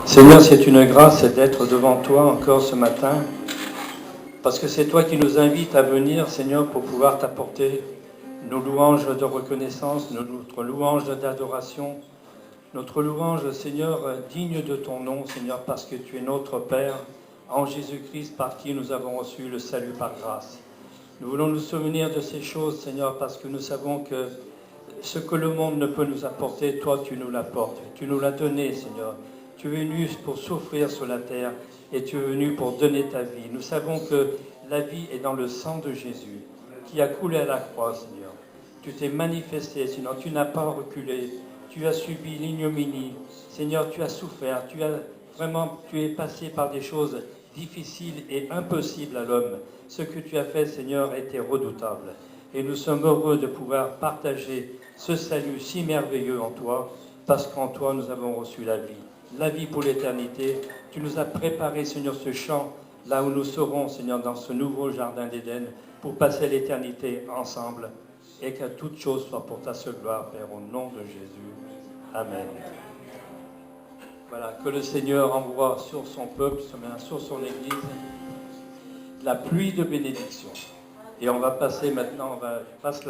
Seigneur, c'est une grâce d'être devant toi encore ce matin, parce que c'est toi qui nous invites à venir, Seigneur, pour pouvoir t'apporter nos louanges de reconnaissance, notre louange d'adoration, notre louange, Seigneur, digne de ton nom, Seigneur, parce que tu es notre Père, en Jésus-Christ, par qui nous avons reçu le salut par grâce. Nous voulons nous souvenir de ces choses, Seigneur, parce que nous savons que ce que le monde ne peut nous apporter, toi, tu nous l'apportes. Tu nous l'as donné, Seigneur. Tu es venu pour souffrir sur la terre et tu es venu pour donner ta vie. Nous savons que la vie est dans le sang de Jésus qui a coulé à la croix, Seigneur. Tu t'es manifesté, Seigneur. Tu n'as pas reculé. Tu as subi l'ignominie. Seigneur, tu as souffert. Tu es passé par des choses difficiles et impossibles à l'homme. Ce que tu as fait, Seigneur, était redoutable. Et nous sommes heureux de pouvoir partager ce salut si merveilleux en toi, parce qu'en toi nous avons reçu la vie pour l'éternité. Tu nous as préparé, Seigneur, ce champ, là où nous serons, Seigneur, dans ce nouveau jardin d'Éden, pour passer l'éternité ensemble, et que toute chose soit pour ta seule gloire, Père, au nom de Jésus. Amen. Voilà, que le Seigneur envoie sur son peuple, sur son Église, la pluie de bénédiction. Et on va passer maintenant, je passe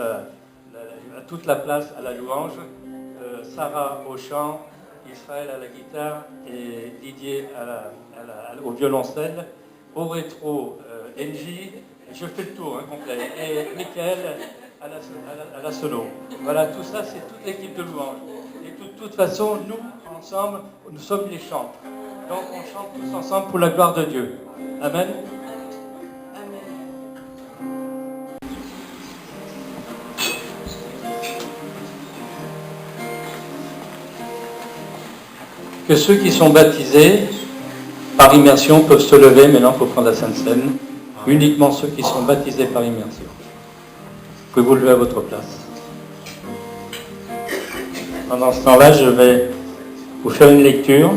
toute la place à la louange. Sarah au chant, Israël à la guitare et Didier au violoncelle. Au rétro, NJ, je fais le tour complet. Et Michael à la solo. Voilà, tout ça, c'est toute l'équipe de louange. Et de toute façon, nous, ensemble, nous sommes les chantres. Donc on chante tous ensemble pour la gloire de Dieu. Amen. Que ceux qui sont baptisés par immersion peuvent se lever maintenant pour prendre la Sainte Seine. Uniquement ceux qui sont baptisés par immersion. Vous pouvez vous lever à votre place. Pendant ce temps-là, je vais vous faire une lecture.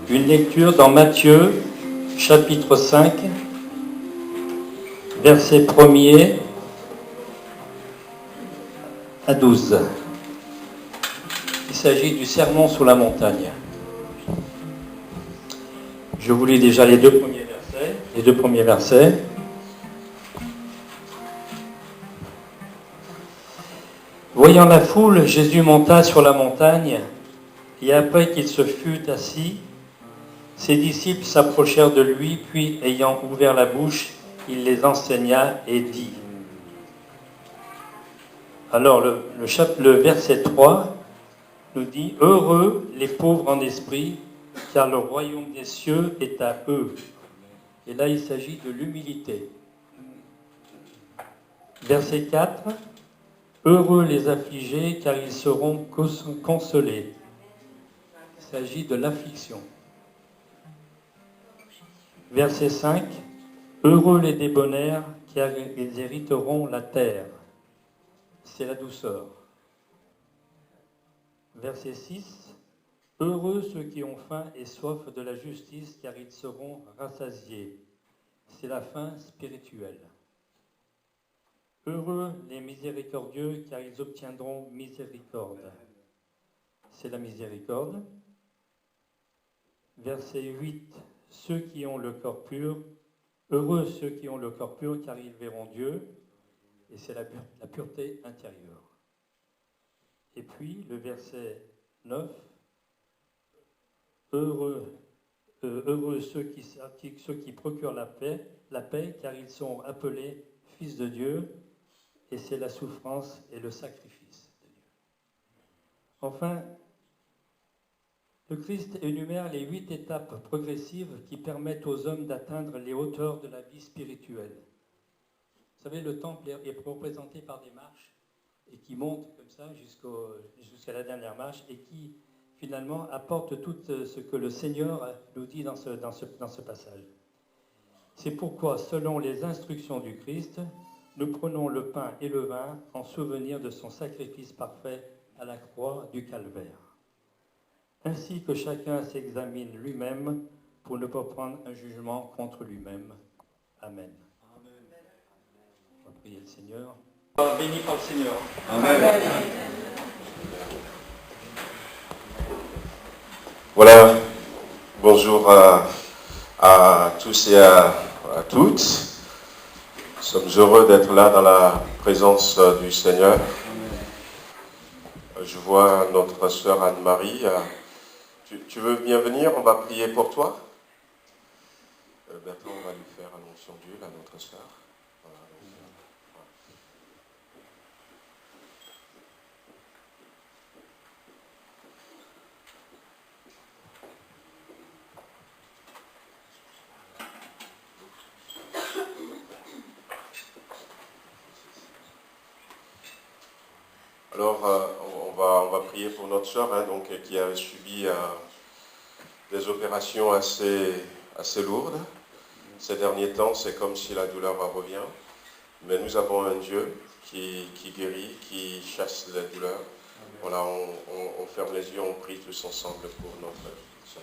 Une lecture dans Matthieu, chapitre 5, versets 1er à 12. Il s'agit du sermon sur la montagne. Je vous lis déjà les deux premiers versets. Voyant la foule, Jésus monta sur la montagne, et après qu'il se fut assis, ses disciples s'approchèrent de lui, puis, ayant ouvert la bouche, il les enseigna et dit. Alors, le verset 3 nous dit « Heureux les pauvres en esprit, car le royaume des cieux est à eux. » Et là, il s'agit de l'humilité. Verset 4 « Heureux les affligés, car ils seront consolés. » Il s'agit de l'affliction. Verset 5 « Heureux les débonnaires, car ils hériteront la terre. » C'est la douceur. Verset 6 « Heureux ceux qui ont faim et soif de la justice, car ils seront rassasiés. » C'est la faim spirituelle. Heureux les miséricordieux, car ils obtiendront miséricorde. C'est la miséricorde. Verset 8 « Ceux qui ont le corps pur, heureux ceux qui ont le corps pur, car ils verront Dieu. » Et c'est la pureté intérieure. Et puis, le verset 9, « Heureux ceux qui procurent la paix, car ils sont appelés fils de Dieu. » Et c'est la souffrance et le sacrifice de Dieu. Enfin, le Christ énumère les 8 étapes progressives qui permettent aux hommes d'atteindre les hauteurs de la vie spirituelle. Vous savez, le temple est représenté par des marches et qui montent comme ça jusqu'à la dernière marche et qui, finalement, apportent tout ce que le Seigneur nous dit dans ce passage. C'est pourquoi, selon les instructions du Christ, nous prenons le pain et le vin en souvenir de son sacrifice parfait à la croix du Calvaire. Ainsi que chacun s'examine lui-même pour ne pas prendre un jugement contre lui-même. Amen. prier le Seigneur. Béni par le Seigneur. Amen. Voilà, bonjour à tous et à toutes. Nous sommes heureux d'être là dans la présence du Seigneur. Je vois notre sœur Anne-Marie. Tu veux bien venir? On va prier pour toi. Bertrand, on va lui faire l'onction d'huile à notre sœur. Voilà. Alors, on va prier pour notre sœur, qui a subi des opérations assez lourdes. Ces derniers temps, c'est comme si la douleur revient. Mais nous avons un Dieu qui guérit, qui chasse la douleur. Voilà, on ferme les yeux, on prie tous ensemble pour notre sœur.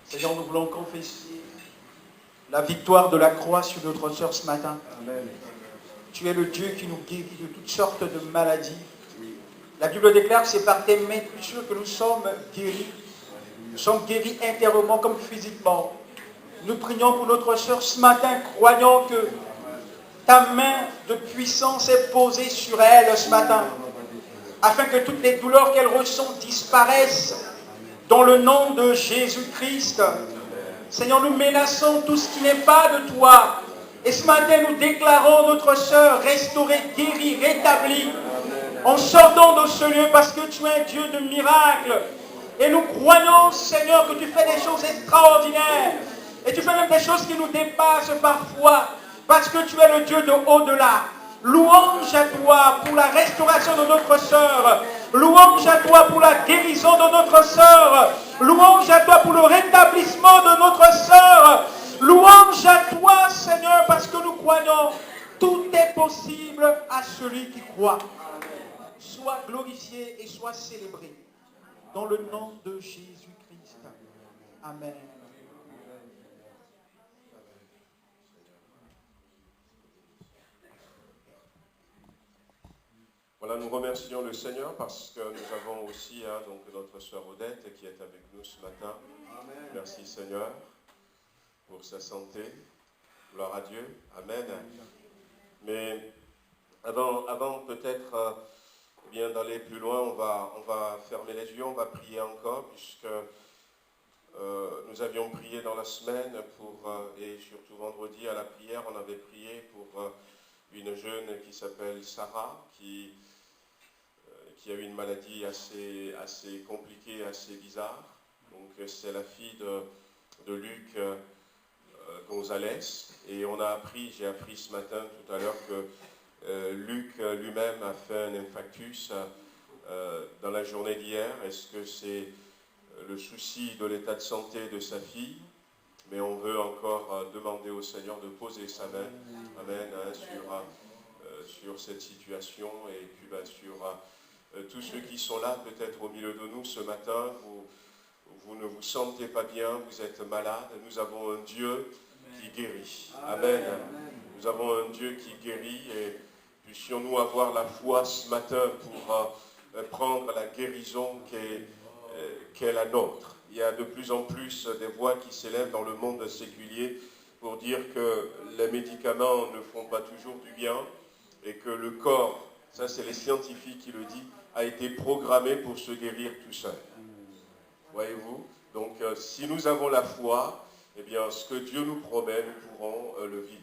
Seigneur, nous voulons confesser la victoire de la croix sur notre sœur ce matin. Amen. Tu es le Dieu qui nous guérit de toutes sortes de maladies. La Bible déclare que c'est par tes mains que nous sommes guéris. Nous sommes guéris intérieurement comme physiquement. Nous prions pour notre sœur ce matin, croyant que ta main de puissance est posée sur elle ce matin, afin que toutes les douleurs qu'elle ressent disparaissent dans le nom de Jésus-Christ. Seigneur, nous menaçons tout ce qui n'est pas de toi. Et ce matin, nous déclarons notre sœur restaurée, guérie, rétablie, en sortant de ce lieu parce que tu es un Dieu de miracles. Et nous croyons, Seigneur, que tu fais des choses extraordinaires. Et tu fais même des choses qui nous dépassent parfois, parce que tu es le Dieu de au-delà. Louange à toi pour la restauration de notre sœur. Louange à toi pour la guérison de notre sœur. Louange à toi pour le rétablissement de notre sœur. Louange à toi, Seigneur, parce que nous croyons, tout est possible à celui qui croit. Sois glorifié et sois célébré. Dans le nom de Jésus-Christ. Amen. Voilà, nous remercions le Seigneur parce que nous avons aussi notre sœur Odette qui est avec nous ce matin. Amen. Merci Seigneur pour sa santé. Gloire à Dieu. Amen. Mais avant peut-être bien d'aller plus loin, on va fermer les yeux, on va prier encore puisque nous avions prié dans la semaine et surtout vendredi à la prière, on avait prié pour une jeune qui s'appelle Sarah qui a eu une maladie assez compliquée, assez bizarre. Donc c'est la fille de Luc Gonzalez. Et j'ai appris ce matin tout à l'heure que Luc lui-même a fait un infarctus dans la journée d'hier. Est-ce que c'est le souci de l'état de santé de sa fille? Mais on veut encore demander au Seigneur de poser sa main, amen, sur cette situation et puis sur tous ceux qui sont là peut-être au milieu de nous ce matin. Vous ne vous sentez pas bien, vous êtes malade. Nous avons un Dieu qui guérit. Amen. Nous avons un Dieu qui guérit et puissions-nous avoir la foi ce matin pour prendre la guérison qui est la nôtre. Il y a de plus en plus des voix qui s'élèvent dans le monde séculier pour dire que les médicaments ne font pas toujours du bien et que le corps, ça c'est les scientifiques qui le disent, a été programmé pour se guérir tout seul. Voyez-vous? Donc si nous avons la foi, eh bien ce que Dieu nous promet, nous pourrons le vivre.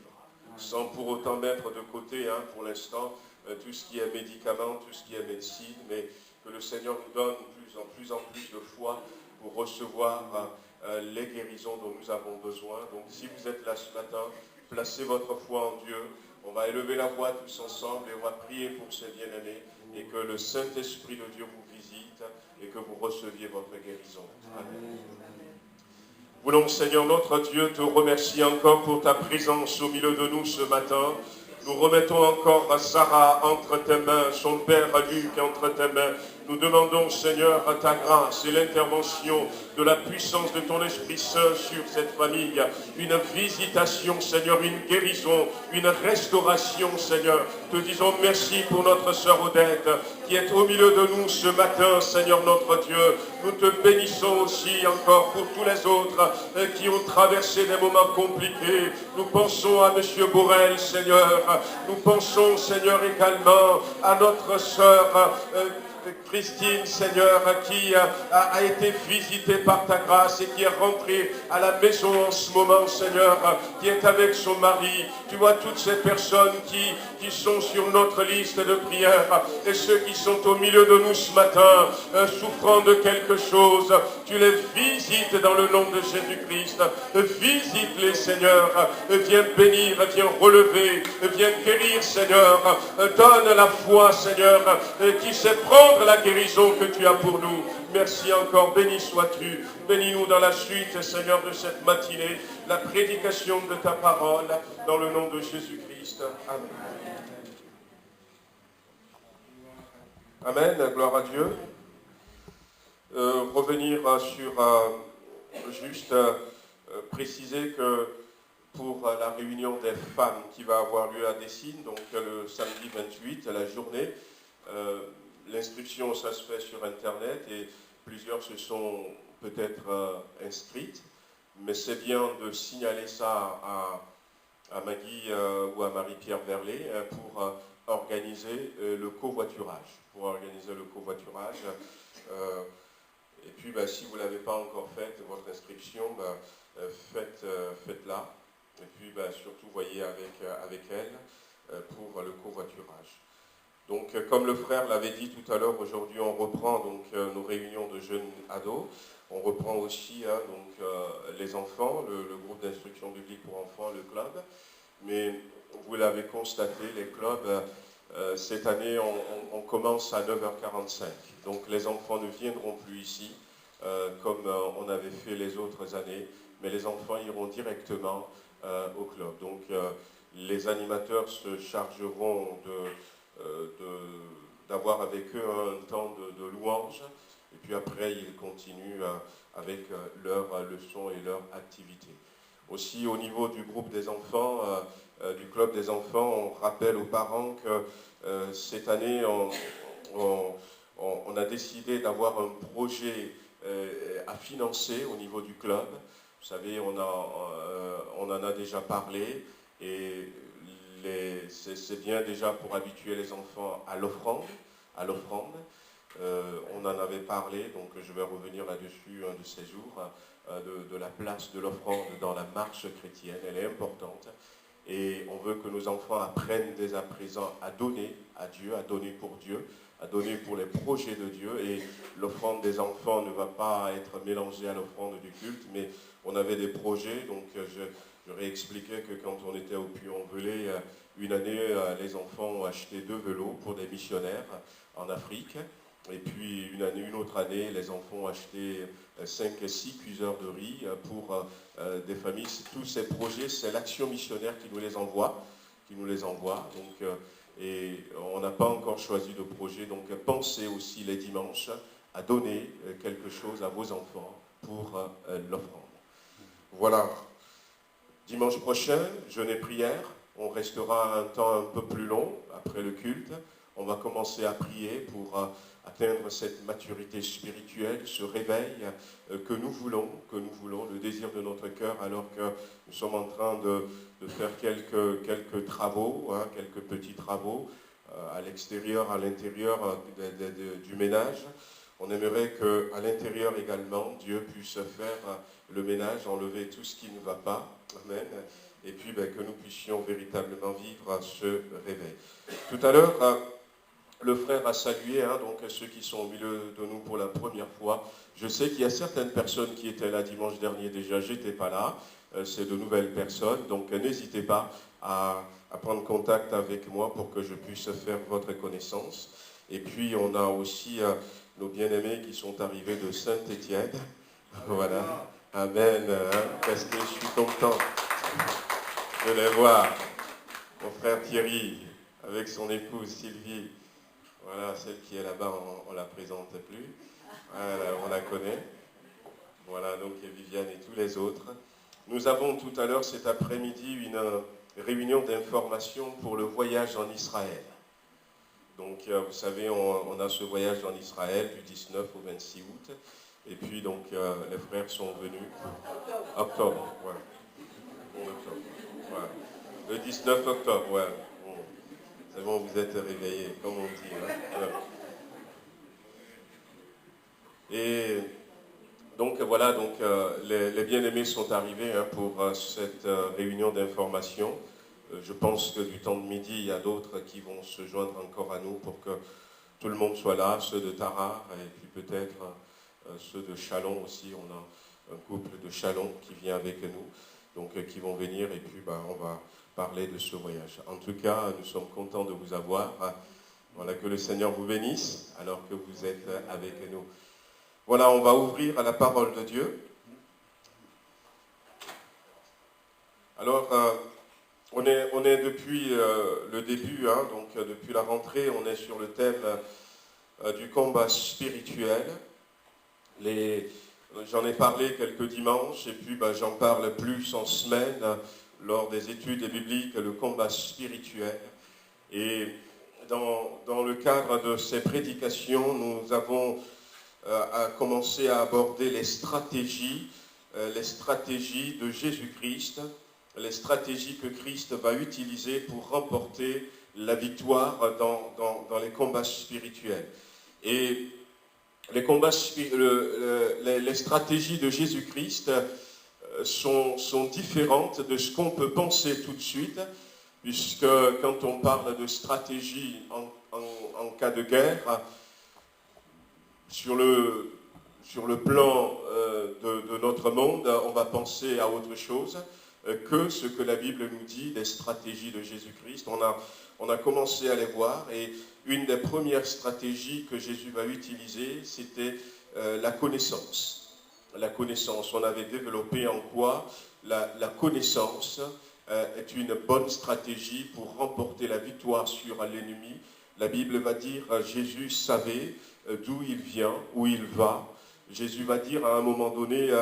Sans pour autant mettre de côté pour l'instant tout ce qui est médicaments, tout ce qui est médecine, mais que le Seigneur nous donne plus en plus de foi pour recevoir les guérisons dont nous avons besoin. Donc si vous êtes là ce matin, placez votre foi en Dieu. On va élever la voix tous ensemble et on va prier pour ces bien-aimés et que le Saint-Esprit de Dieu vous visite et que vous receviez votre guérison. Amen. Voulons, Seigneur notre Dieu, te remercier encore pour ta présence au milieu de nous ce matin. Nous remettons encore Sarah entre tes mains, son père Luc entre tes mains. Nous demandons, Seigneur, ta grâce et l'intervention de la puissance de ton Esprit Saint sur cette famille. Une visitation, Seigneur, une guérison, une restauration, Seigneur. Te disons merci pour notre sœur Odette qui est au milieu de nous ce matin, Seigneur notre Dieu. Nous te bénissons aussi encore pour tous les autres qui ont traversé des moments compliqués. Nous pensons à M. Bourrel, Seigneur. Nous pensons, Seigneur, également à notre sœur Christine, Seigneur, qui a été visitée par ta grâce et qui est rentrée à la maison en ce moment, Seigneur, qui est avec son mari. Tu vois toutes ces personnes qui sont sur notre liste de prière et ceux qui sont au milieu de nous ce matin, souffrant de quelque chose. Tu les visites dans le nom de Jésus-Christ. Visite-les, Seigneur. Viens bénir, viens relever, viens guérir, Seigneur. Donne la foi, Seigneur, qui sait prendre la guérison que tu as pour nous. Merci encore, béni sois-tu. Bénis-nous dans la suite, Seigneur, de cette matinée, la prédication de ta parole, dans le nom de Jésus-Christ. Amen. Amen, gloire à Dieu. Revenir sur juste préciser que pour la réunion des femmes qui va avoir lieu à Dessines, donc le samedi 28, la journée, l'inscription, ça se fait sur Internet et plusieurs se sont peut-être inscrites, mais c'est bien de signaler ça à Maggie ou à Marie-Pierre Verlet pour organiser le covoiturage. Et puis, si vous ne l'avez pas encore faite, votre inscription, faites-la. Et puis, surtout, voyez avec elle pour le covoiturage. Donc, comme le frère l'avait dit tout à l'heure, aujourd'hui on reprend donc nos réunions de jeunes ados. On reprend aussi les enfants, le groupe d'instruction biblique pour enfants, le club. Mais vous l'avez constaté, les clubs, cette année on commence à 9h45. Donc les enfants ne viendront plus ici comme on avait fait les autres années, mais les enfants iront directement au club. Donc les animateurs se chargeront d'avoir avec eux un temps de louange, et puis après ils continuent avec leurs leçons et leurs activités. Aussi au niveau du groupe des enfants, du club des enfants, on rappelle aux parents que cette année on a décidé d'avoir un projet à financer au niveau du club. Vous savez, on en a déjà parlé, et c'est bien déjà pour habituer les enfants à l'offrande. On en avait parlé, donc je vais revenir là-dessus un de ces jours, de la place de l'offrande dans la marche chrétienne. Elle est importante. Et on veut que nos enfants apprennent dès à présent à donner à Dieu, à donner pour Dieu, à donner pour les projets de Dieu. Et l'offrande des enfants ne va pas être mélangée à l'offrande du culte, mais on avait des projets, donc j'aurais expliqué que quand on était au Puy-en-Velay, une année, les enfants ont acheté 2 vélos pour des missionnaires en Afrique. Et puis une autre année, les enfants ont acheté 5 et 6 cuiseurs de riz pour des familles. Tous ces projets, c'est l'Action missionnaire qui nous les envoie. Donc, et on n'a pas encore choisi de projet. Donc pensez aussi les dimanches à donner quelque chose à vos enfants pour l'offrande. Voilà. Dimanche prochain, jeûne et prière. On restera un temps un peu plus long après le culte. On va commencer à prier pour atteindre cette maturité spirituelle, ce réveil que nous voulons, le désir de notre cœur, alors que nous sommes en train de faire quelques travaux, quelques petits travaux à l'extérieur, à l'intérieur du ménage. On aimerait qu'à l'intérieur également, Dieu puisse faire le ménage, enlever tout ce qui ne va pas. Amen. Et puis que nous puissions véritablement vivre ce réveil. Tout à l'heure, le frère a salué donc ceux qui sont au milieu de nous pour la première fois. Je sais qu'il y a certaines personnes qui étaient là dimanche dernier déjà, j'étais pas là. C'est de nouvelles personnes, donc n'hésitez pas à prendre contact avec moi pour que je puisse faire votre connaissance. Et puis on a aussi nos bien-aimés qui sont arrivés de Saint-Étienne. Voilà. Amen. Parce que je suis content de les voir. Mon frère Thierry, avec son épouse Sylvie. Voilà, celle qui est là-bas, on ne la présente plus. Voilà, on la connaît. Voilà, donc Viviane et tous les autres. Nous avons tout à l'heure, cet après-midi, une réunion d'information pour le voyage en Israël. Donc, vous savez, on a ce voyage en Israël du 19 au 26 août. Et puis, donc, les frères sont venus. Octobre, voilà. Octobre, voilà. Le 19 octobre, voilà. Bon. C'est bon, vous êtes réveillés, comme on dit. Hein. Alors. Et donc, voilà, donc, les bien-aimés sont arrivés hein, pour cette réunion d'information. Je pense que du temps de midi, il y a d'autres qui vont se joindre encore à nous pour que tout le monde soit là, ceux de Tarare et puis peut-être ceux de Chalon aussi. On a un couple de Chalon qui vient avec nous, donc qui vont venir et puis on va parler de ce voyage. En tout cas, nous sommes contents de vous avoir. Voilà, que le Seigneur vous bénisse alors que vous êtes avec nous. Voilà, on va ouvrir à la parole de Dieu. Alors, on est depuis le début, hein, donc depuis la rentrée, on est sur le thème du combat spirituel. J'en ai parlé quelques dimanches et puis j'en parle plus en semaine lors des études bibliques, le combat spirituel. Et dans le cadre de ces prédications, nous avons commencé à aborder les stratégies de Jésus-Christ, les stratégies que Christ va utiliser pour remporter la victoire dans les combats spirituels. Et les stratégies de Jésus-Christ sont différentes de ce qu'on peut penser tout de suite, puisque quand on parle de stratégie en cas de guerre, sur le plan de notre monde, on va penser à autre chose que ce que la Bible nous dit des stratégies de Jésus-Christ. On a commencé à les voir et une des premières stratégies que Jésus va utiliser, c'était la connaissance. La connaissance, on avait développé en quoi la connaissance est une bonne stratégie pour remporter la victoire sur l'ennemi. La Bible va dire Jésus savait d'où il vient, où il va. Jésus va dire à un moment donné,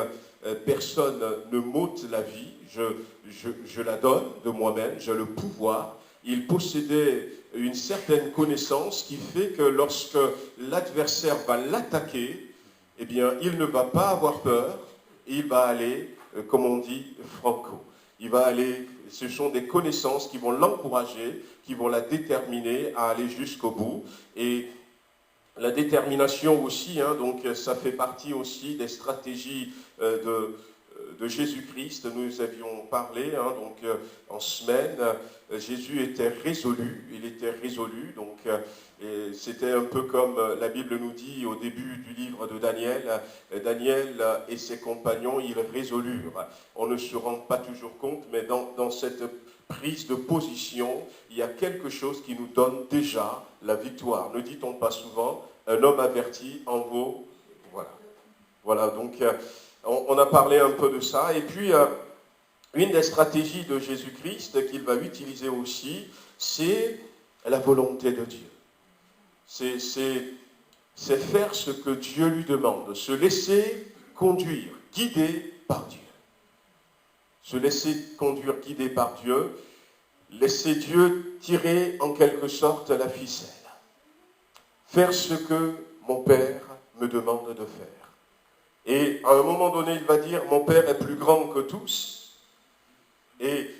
personne ne m'ôte la vie, je la donne de moi-même, j'ai le pouvoir. Il possédait une certaine connaissance qui fait que lorsque l'adversaire va l'attaquer, eh bien, il ne va pas avoir peur, il va aller, comme on dit, franco. Il va aller, ce sont des connaissances qui vont l'encourager, qui vont la déterminer à aller jusqu'au bout. Et la détermination aussi, hein, donc ça fait partie aussi des stratégies de Jésus-Christ. Nous avions parlé, hein, donc en semaine, Jésus était résolu, il était résolu, donc c'était un peu comme la Bible nous dit au début du livre de Daniel, Daniel et ses compagnons, ils résolurent. On ne se rend pas toujours compte, mais dans cette prise de position, il y a quelque chose qui nous donne déjà la victoire. Ne dit-on pas souvent, un homme averti en vaut, voilà. Voilà, donc on a parlé un peu de ça. Et puis, une des stratégies de Jésus-Christ qu'il va utiliser aussi, c'est la volonté de Dieu. C'est faire ce que Dieu lui demande, se laisser conduire, guider par Dieu. Se laisser conduire, guider par Dieu, laisser Dieu tirer en quelque sorte la ficelle. Faire ce que mon Père me demande de faire. Et à un moment donné, il va dire, mon Père est plus grand que tous. Et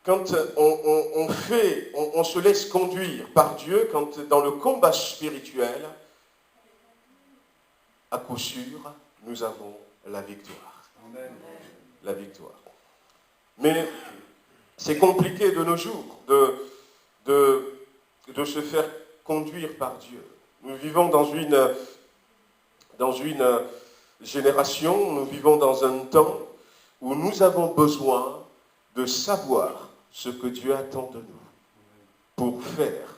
quand on se laisse conduire par Dieu, quand dans le combat spirituel, à coup sûr, nous avons la victoire. Amen. La victoire. Mais c'est compliqué de nos jours de se faire conduire par Dieu. Nous vivons dans une génération, nous vivons dans un temps où nous avons besoin de savoir ce que Dieu attend de nous pour faire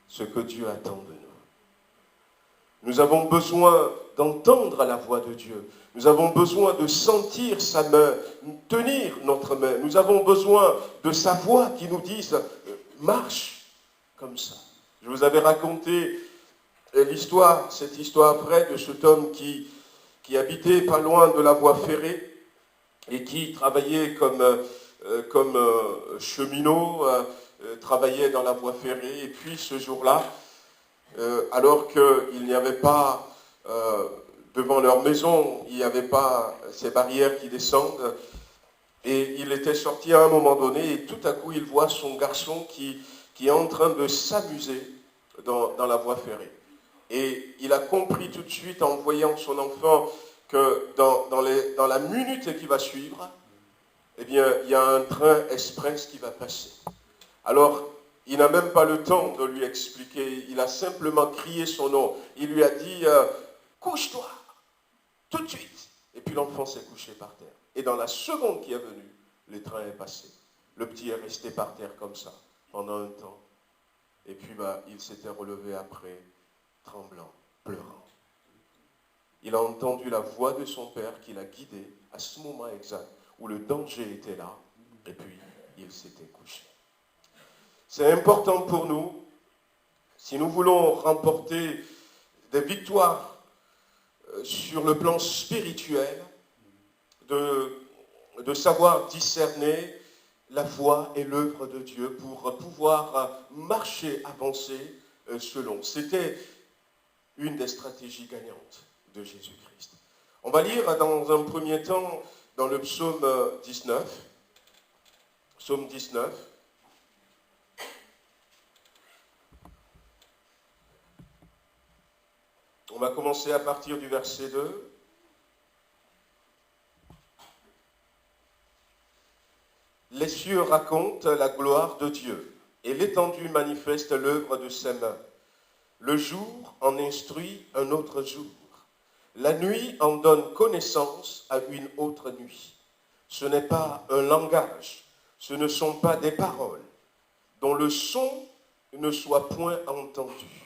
ce que Dieu attend de nous. Nous avons besoin d'entendre la voix de Dieu. Nous avons besoin de sentir sa main, tenir notre main. Nous avons besoin de sa voix qui nous dise « marche comme ça ». Je vous avais raconté cette histoire vraie de cet homme qui habitait pas loin de la voie ferrée et qui travaillait comme cheminot, travaillait dans la voie ferrée. Et puis ce jour-là, alors qu'il n'y avait pas, devant leur maison, il n'y avait pas ces barrières qui descendent, et il était sorti à un moment donné, et tout à coup il voit son garçon qui est en train de s'amuser dans la voie ferrée. Et il a compris tout de suite en voyant son enfant que dans la minute qui va suivre, eh bien, il y a un train express qui va passer. Alors, il n'a même pas le temps de lui expliquer, il a simplement crié son nom. Il lui a dit « Couche-toi !» tout de suite. Et puis l'enfant s'est couché par terre. Et dans la seconde qui est venue, le train est passé. Le petit est resté par terre comme ça, pendant un temps. Et puis il s'était relevé après, tremblant, pleurant. Il a entendu la voix de son père qui l'a guidé à ce moment exact où le danger était là. Et puis, il s'était couché. C'est important pour nous, si nous voulons remporter des victoires sur le plan spirituel, de savoir discerner la voie et l'œuvre de Dieu pour pouvoir marcher, avancer selon. C'était une des stratégies gagnantes de Jésus-Christ. On va lire dans un premier temps dans le psaume 19. Psaume 19. On va commencer à partir du verset 2. Les cieux racontent la gloire de Dieu, et l'étendue manifeste l'œuvre de ses mains. Le jour en instruit un autre jour. La nuit en donne connaissance à une autre nuit. Ce n'est pas un langage, ce ne sont pas des paroles, dont le son ne soit point entendu.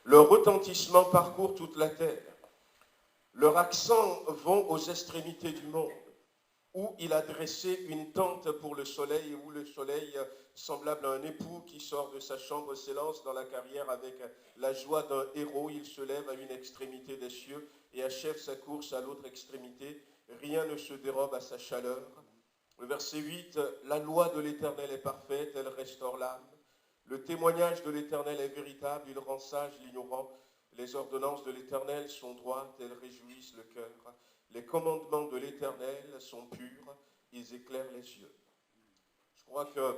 Leur retentissement parcourt toute la terre. Leurs accents vont aux extrémités du monde, où il a dressé une tente pour le soleil, et où le soleil, semblable à un époux qui sort de sa chambre, s'élance dans la carrière avec la joie d'un héros. Il se lève à une extrémité des cieux et achève sa course à l'autre extrémité. Rien ne se dérobe à sa chaleur. Le verset 8, la loi de l'Éternel est parfaite, elle restaure l'âme. Le témoignage de l'Éternel est véritable, il rend sage l'ignorant. Les ordonnances de l'Éternel sont droites, elles réjouissent le cœur. Les commandements de l'Éternel sont purs, ils éclairent les yeux. Je crois que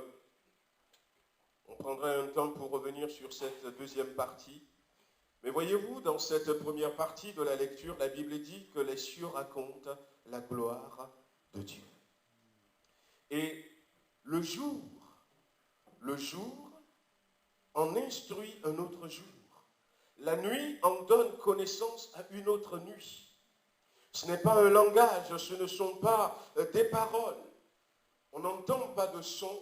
on prendrait un temps pour revenir sur cette deuxième partie. Mais voyez-vous, dans cette première partie de la lecture, la Bible dit que les cieux racontent la gloire de Dieu. Et le jour en instruit un autre jour. La nuit en donne connaissance à une autre nuit. Ce n'est pas un langage, ce ne sont pas des paroles. On n'entend pas de son,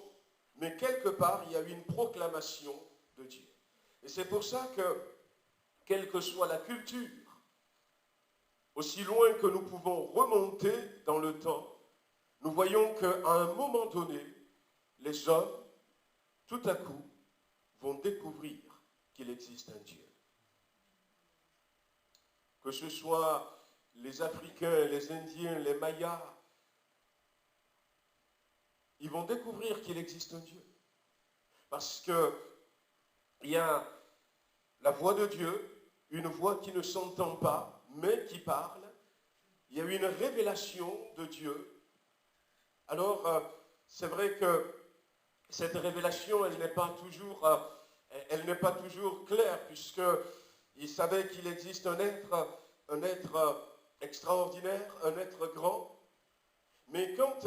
mais quelque part, il y a une proclamation de Dieu. Et c'est pour ça que, quelle que soit la culture, aussi loin que nous pouvons remonter dans le temps, nous voyons qu'à un moment donné, les hommes, tout à coup, vont découvrir qu'il existe un Dieu. Que ce soit les Africains, les Indiens, les Mayas, ils vont découvrir qu'il existe un Dieu. Parce qu'il y a la voix de Dieu, une voix qui ne s'entend pas, mais qui parle. Il y a une révélation de Dieu. Alors, c'est vrai que cette révélation, elle n'est pas toujours claire, puisqu'il savait qu'il existe un être extraordinaire, un être grand. Mais quand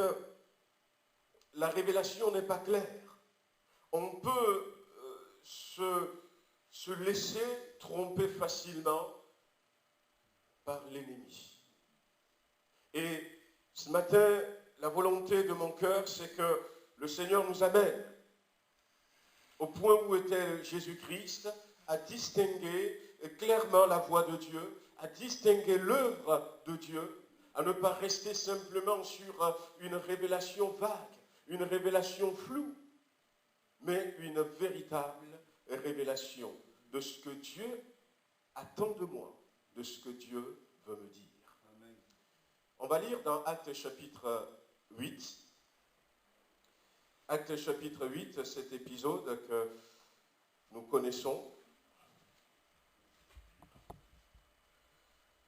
la révélation n'est pas claire, on peut se laisser tromper facilement par l'ennemi. Et ce matin, la volonté de mon cœur, c'est que le Seigneur nous amène au point où était Jésus-Christ, à distinguer clairement la voix de Dieu, à distinguer l'œuvre de Dieu, à ne pas rester simplement sur une révélation vague, une révélation floue, mais une véritable révélation de ce que Dieu attend de moi, de ce que Dieu veut me dire. Amen. On va lire dans Actes chapitre 8. Actes chapitre 8, cet épisode que nous connaissons,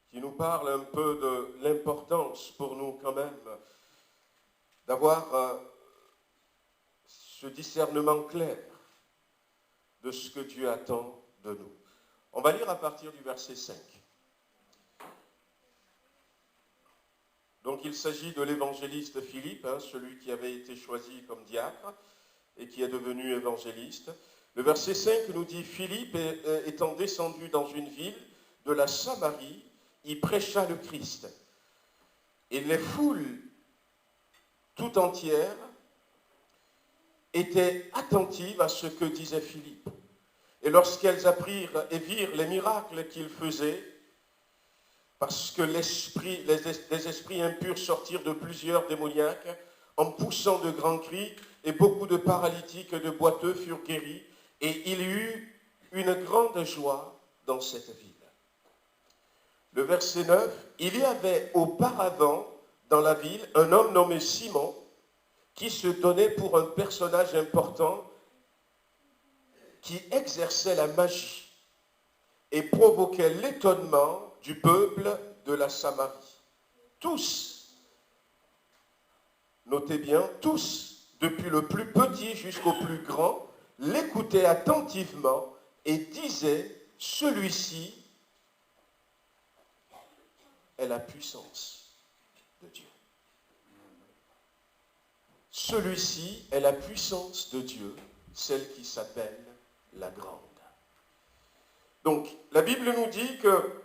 qui nous parle un peu de l'importance pour nous quand même d'avoir ce discernement clair de ce que Dieu attend de nous. On va lire à partir du verset 5. Donc il s'agit de l'évangéliste Philippe, celui qui avait été choisi comme diacre et qui est devenu évangéliste. Le verset 5 nous dit « Philippe, étant descendu dans une ville de la Samarie, il prêcha le Christ. Et les foules tout entières étaient attentives à ce que disait Philippe. Et lorsqu'elles apprirent et virent les miracles qu'il faisait, parce que les esprits impurs sortirent de plusieurs démoniaques, en poussant de grands cris, et beaucoup de paralytiques et de boiteux furent guéris, et il y eut une grande joie dans cette ville. Le verset 9, il y avait auparavant dans la ville un homme nommé Simon, qui se donnait pour un personnage important, qui exerçait la magie et provoquait l'étonnement du peuple de la Samarie. Tous, notez bien, tous, depuis le plus petit jusqu'au plus grand, l'écoutaient attentivement et disaient, celui-ci est la puissance de Dieu. Celui-ci est la puissance de Dieu, celle qui s'appelle la grande. Donc, la Bible nous dit que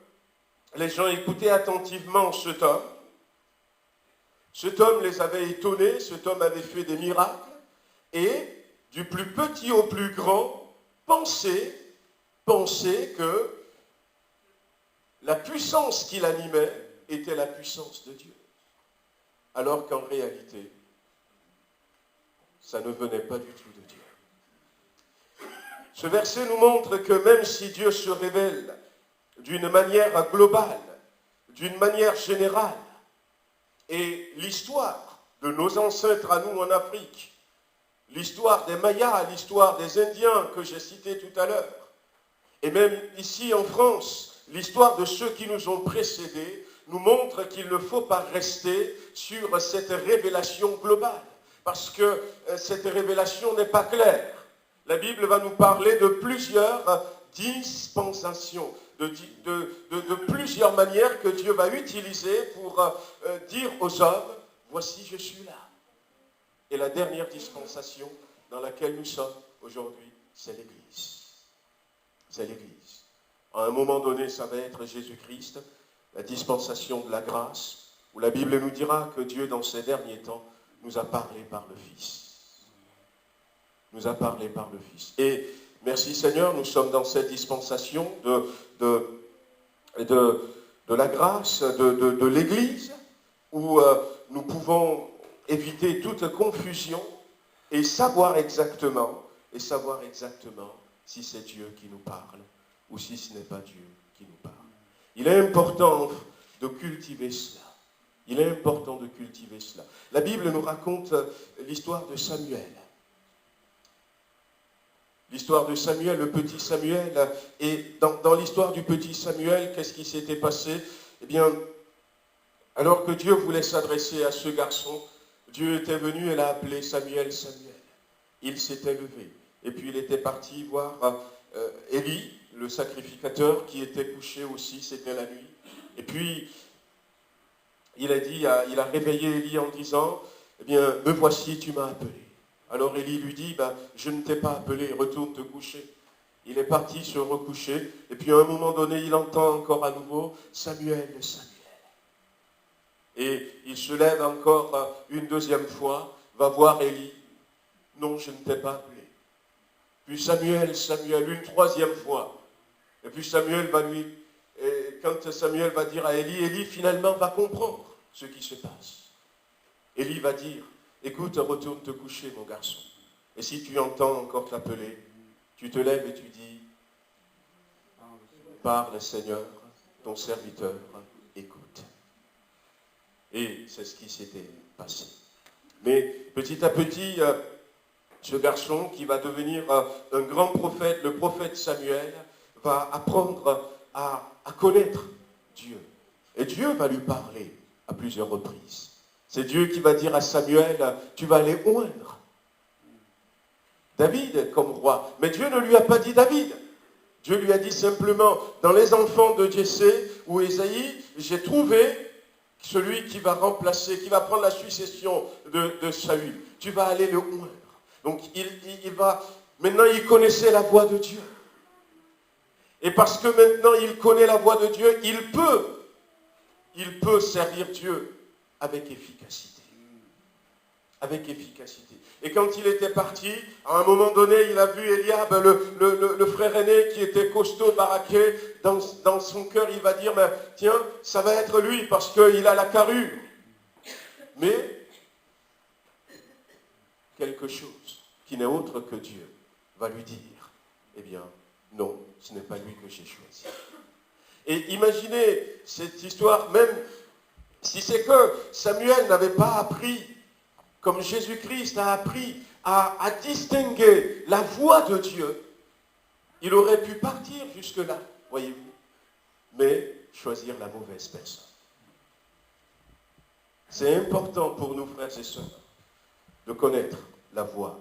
les gens écoutaient attentivement cet homme. Cet homme les avait étonnés, cet homme avait fait des miracles, et du plus petit au plus grand, pensaient que la puissance qui l'animait était la puissance de Dieu. Alors qu'en réalité, ça ne venait pas du tout de Dieu. Ce verset nous montre que même si Dieu se révèle d'une manière globale, d'une manière générale, et l'histoire de nos ancêtres à nous en Afrique, l'histoire des Mayas, l'histoire des Indiens que j'ai cités tout à l'heure, et même ici en France, l'histoire de ceux qui nous ont précédés, nous montre qu'il ne faut pas rester sur cette révélation globale, parce que cette révélation n'est pas claire. La Bible va nous parler de plusieurs dispensations, de plusieurs manières que Dieu va utiliser pour dire aux hommes, voici je suis là. Et la dernière dispensation dans laquelle nous sommes aujourd'hui, c'est l'Église. C'est l'Église. À un moment donné, ça va être Jésus-Christ, la dispensation de la grâce, où la Bible nous dira que Dieu, dans ces derniers temps, nous a parlé par le Fils. Nous a parlé par le Fils. Et merci Seigneur, nous sommes dans cette dispensation de la grâce, de l'Église, où nous pouvons éviter toute confusion et savoir exactement si c'est Dieu qui nous parle ou si ce n'est pas Dieu qui nous parle. Il est important de cultiver cela. Il est important de cultiver cela. La Bible nous raconte l'histoire de Samuel. L'histoire de Samuel, le petit Samuel. Et dans l'histoire du petit Samuel, qu'est-ce qui s'était passé? Eh bien, alors que Dieu voulait s'adresser à ce garçon, Dieu était venu et l'a appelé Samuel, Samuel. Il s'était levé. Et puis il était parti voir Élie, le sacrificateur, qui était couché aussi, c'était la nuit. Et puis, il a réveillé Élie en disant, eh bien, me voici, tu m'as appelé. Alors Élie lui dit, je ne t'ai pas appelé, retourne te coucher. Il est parti se recoucher, et puis à un moment donné, il entend encore à nouveau, Samuel, Samuel. Et il se lève encore une deuxième fois, va voir Élie, non, je ne t'ai pas appelé. Puis Samuel, Samuel, une troisième fois. Et puis quand Samuel va dire à Élie, Élie finalement va comprendre ce qui se passe. Élie va dire, écoute, retourne te coucher mon garçon. Et si tu entends encore t'appeler, tu te lèves et tu dis, parle Seigneur, ton serviteur écoute. Et c'est ce qui s'était passé. Mais petit à petit, ce garçon qui va devenir un grand prophète, le prophète Samuel, va apprendre à connaître Dieu. Et Dieu va lui parler à plusieurs reprises. C'est Dieu qui va dire à Samuel, tu vas aller oindre David comme roi. Mais Dieu ne lui a pas dit David. Dieu lui a dit simplement, dans les enfants de Jessé ou Ésaïe, j'ai trouvé celui qui va remplacer, qui va prendre la succession de Saül. Tu vas aller le oindre. Donc maintenant il connaissait la voix de Dieu. Et parce que maintenant il connaît la voix de Dieu, il peut servir Dieu avec efficacité. Avec efficacité. Et quand il était parti, à un moment donné, il a vu Eliab, le frère aîné qui était costaud, baraqué, dans son cœur, il va dire, tiens, ça va être lui parce qu'il a la carrure. Mais quelque chose qui n'est autre que Dieu va lui dire, eh bien, non, ce n'est pas lui que j'ai choisi. Et imaginez cette histoire, même si c'est que Samuel n'avait pas appris, comme Jésus-Christ a appris à distinguer la voix de Dieu, il aurait pu partir jusque-là, voyez-vous, mais choisir la mauvaise personne. C'est important pour nous, frères et sœurs, de connaître la voix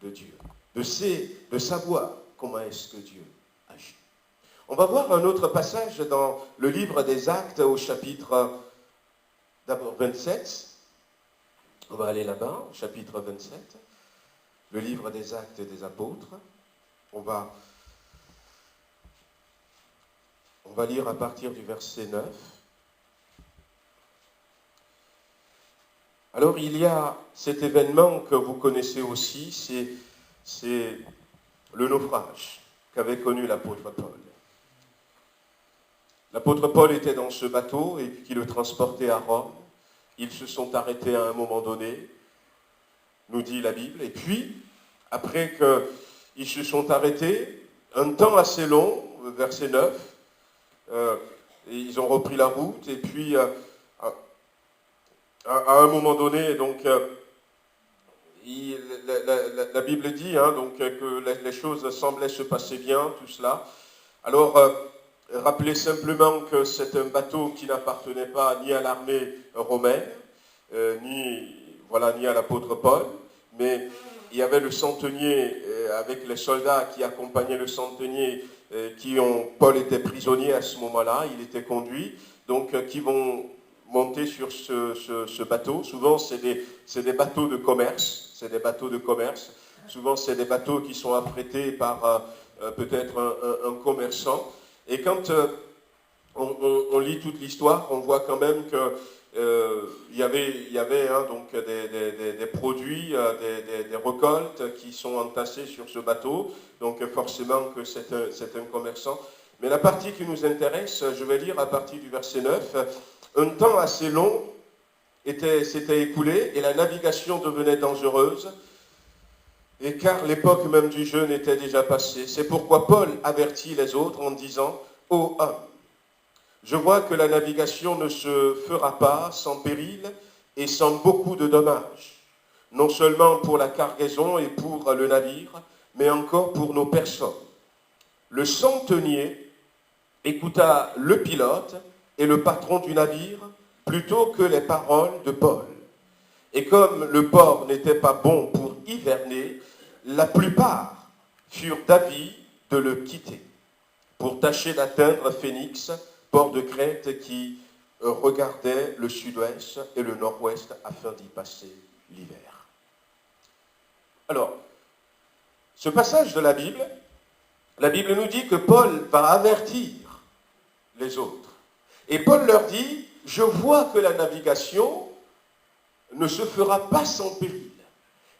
de Dieu, de savoir comment est-ce que Dieu agit. On va voir un autre passage dans le livre des Actes au chapitre d'abord 27. On va aller là-bas, au chapitre 27, le livre des Actes des Apôtres. On va lire à partir du verset 9. Alors il y a cet événement que vous connaissez aussi, c'est le naufrage qu'avait connu l'apôtre Paul. L'apôtre Paul était dans ce bateau et qui le transportait à Rome. Ils se sont arrêtés à un moment donné, nous dit la Bible. Et puis, après qu'ils se sont arrêtés, un temps assez long, verset 9, ils ont repris la route. Et puis, à un moment donné, donc, la Bible dit donc, que les choses semblaient se passer bien, tout cela. Alors, rappelez simplement que c'est un bateau qui n'appartenait pas ni à l'armée romaine, ni à l'apôtre Paul, mais il y avait le centenier avec les soldats qui accompagnaient le centenier, Paul était prisonnier à ce moment-là, il était conduit, donc qui vont monter sur ce bateau. Souvent c'est des bateaux de commerce, souvent c'est des bateaux qui sont affrétés par peut-être un commerçant. Et quand on lit toute l'histoire, on voit quand même qu'il y avait donc des produits, des récoltes qui sont entassés sur ce bateau. Donc forcément que c'est un commerçant. Mais la partie qui nous intéresse, je vais lire à partir du verset 9. Un temps assez long s'était écoulé et la navigation devenait dangereuse. Et car l'époque même du jeûne était déjà passée. C'est pourquoi Paul avertit les autres en disant « Ô homme, je vois que la navigation ne se fera pas sans péril et sans beaucoup de dommages, non seulement pour la cargaison et pour le navire, mais encore pour nos personnes. » Le centenier écouta le pilote et le patron du navire plutôt que les paroles de Paul. Et comme le port n'était pas bon pour hiverner, la plupart furent d'avis de le quitter pour tâcher d'atteindre Phénix, port de Crète qui regardait le sud-ouest et le nord-ouest afin d'y passer l'hiver. Alors, ce passage de la Bible nous dit que Paul va avertir les autres. Et Paul leur dit, je vois que la navigation ne se fera pas sans péril.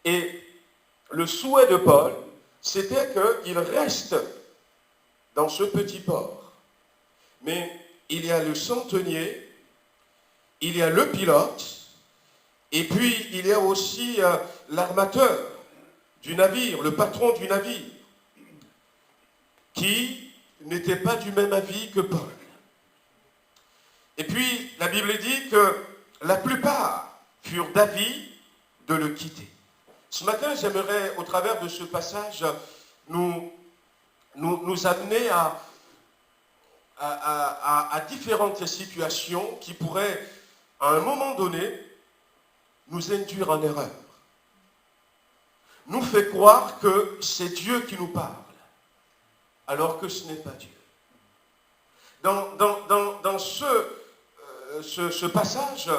Et le souhait de Paul, c'était qu'il reste dans ce petit port. Mais il y a le centenier, il y a le pilote, et puis il y a aussi l'armateur du navire, le patron du navire. qui n'étaient pas du même avis que Paul. Et puis, la Bible dit que la plupart furent d'avis de le quitter. Ce matin, j'aimerais, au travers de ce passage, nous amener à différentes situations qui pourraient, à un moment donné, nous induire en erreur. Nous fait croire que c'est Dieu qui nous parle, alors que ce n'est pas Dieu. Dans ce passage,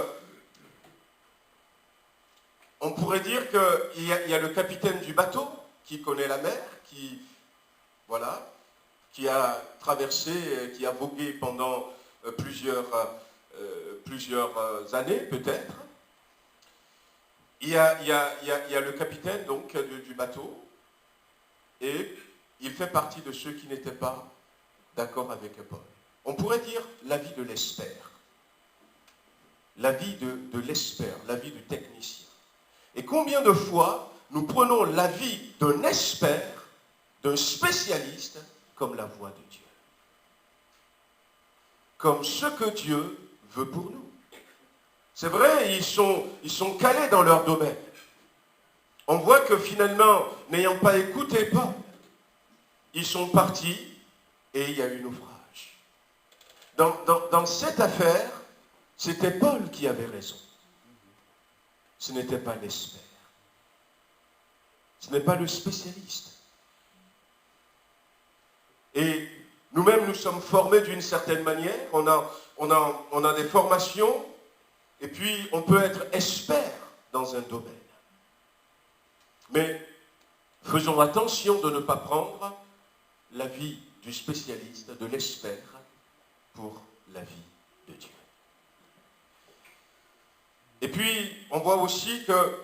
on pourrait dire qu'il y a le capitaine du bateau qui connaît la mer, qui a traversé, qui a vogué pendant plusieurs années peut-être. Il y a le capitaine donc du bateau, et il fait partie de ceux qui n'étaient pas d'accord avec Paul. On pourrait dire la vie de l'expert, la vie de l'expert, la vie du technicien. Et combien de fois nous prenons la vie d'un expert, d'un spécialiste, comme la voix de Dieu, comme ce que Dieu veut pour nous. C'est vrai, ils sont calés dans leur domaine. On voit que finalement, n'ayant pas écouté Paul, ils sont partis et il y a eu naufrage. Dans cette affaire, c'était Paul qui avait raison. Ce n'était pas l'expert. Ce n'est pas le spécialiste. Et nous-mêmes, nous sommes formés d'une certaine manière. On a des formations. Et puis, on peut être expert dans un domaine. Mais faisons attention de ne pas prendre l'avis du spécialiste, de l'expert, pour l'avis de Dieu. Et puis, on voit aussi que,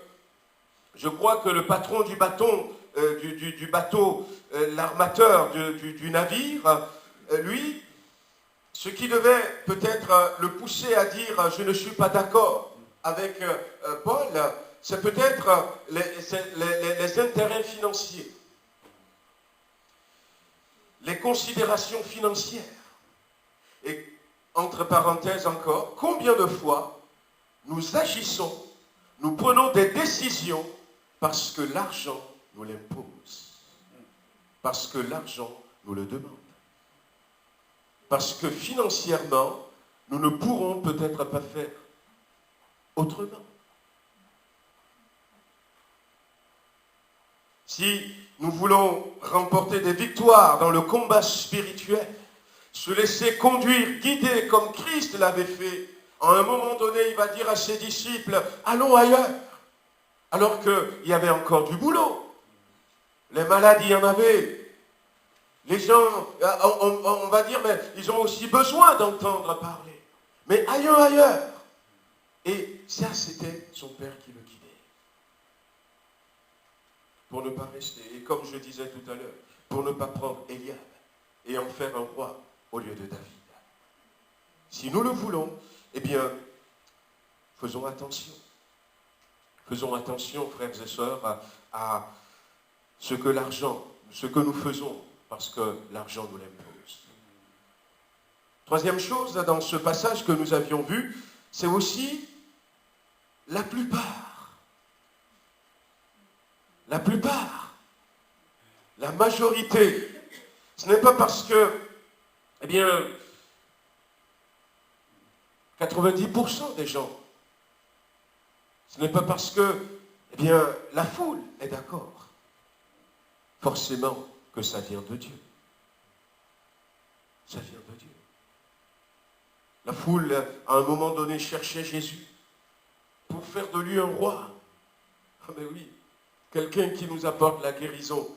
je crois que le patron du bateau, l'armateur du navire, lui, ce qui devait peut-être le pousser à dire « je ne suis pas d'accord avec Paul », c'est peut-être les intérêts financiers, les considérations financières. Et entre parenthèses encore, combien de fois nous agissons, nous prenons des décisions parce que l'argent nous l'impose, parce que l'argent nous le demande. Parce que financièrement, nous ne pourrons peut-être pas faire autrement. Si nous voulons remporter des victoires dans le combat spirituel, se laisser conduire, guider comme Christ l'avait fait, à un moment donné, il va dire à ses disciples, allons ailleurs, alors qu'il y avait encore du boulot. Les malades, il y en avait. Les gens, on va dire, mais ils ont aussi besoin d'entendre parler. Mais ailleurs. Et ça, c'était son père qui le guidait. Pour ne pas rester, et comme je disais tout à l'heure, pour ne pas prendre Eliab et en faire un roi au lieu de David. Si nous le voulons, eh bien, faisons attention. Faisons attention, frères et sœurs, à ce que nous faisons, parce que l'argent nous l'impose. Troisième chose, dans ce passage que nous avions vu, c'est aussi la plupart. La plupart. La majorité. Ce n'est pas parce que, eh bien, 90% des gens, ce n'est pas parce que, eh bien, la foule est d'accord, forcément, que ça vient de Dieu. Ça vient de Dieu. La foule, à un moment donné, cherchait Jésus pour faire de lui un roi. Ah mais oui, quelqu'un qui nous apporte la guérison,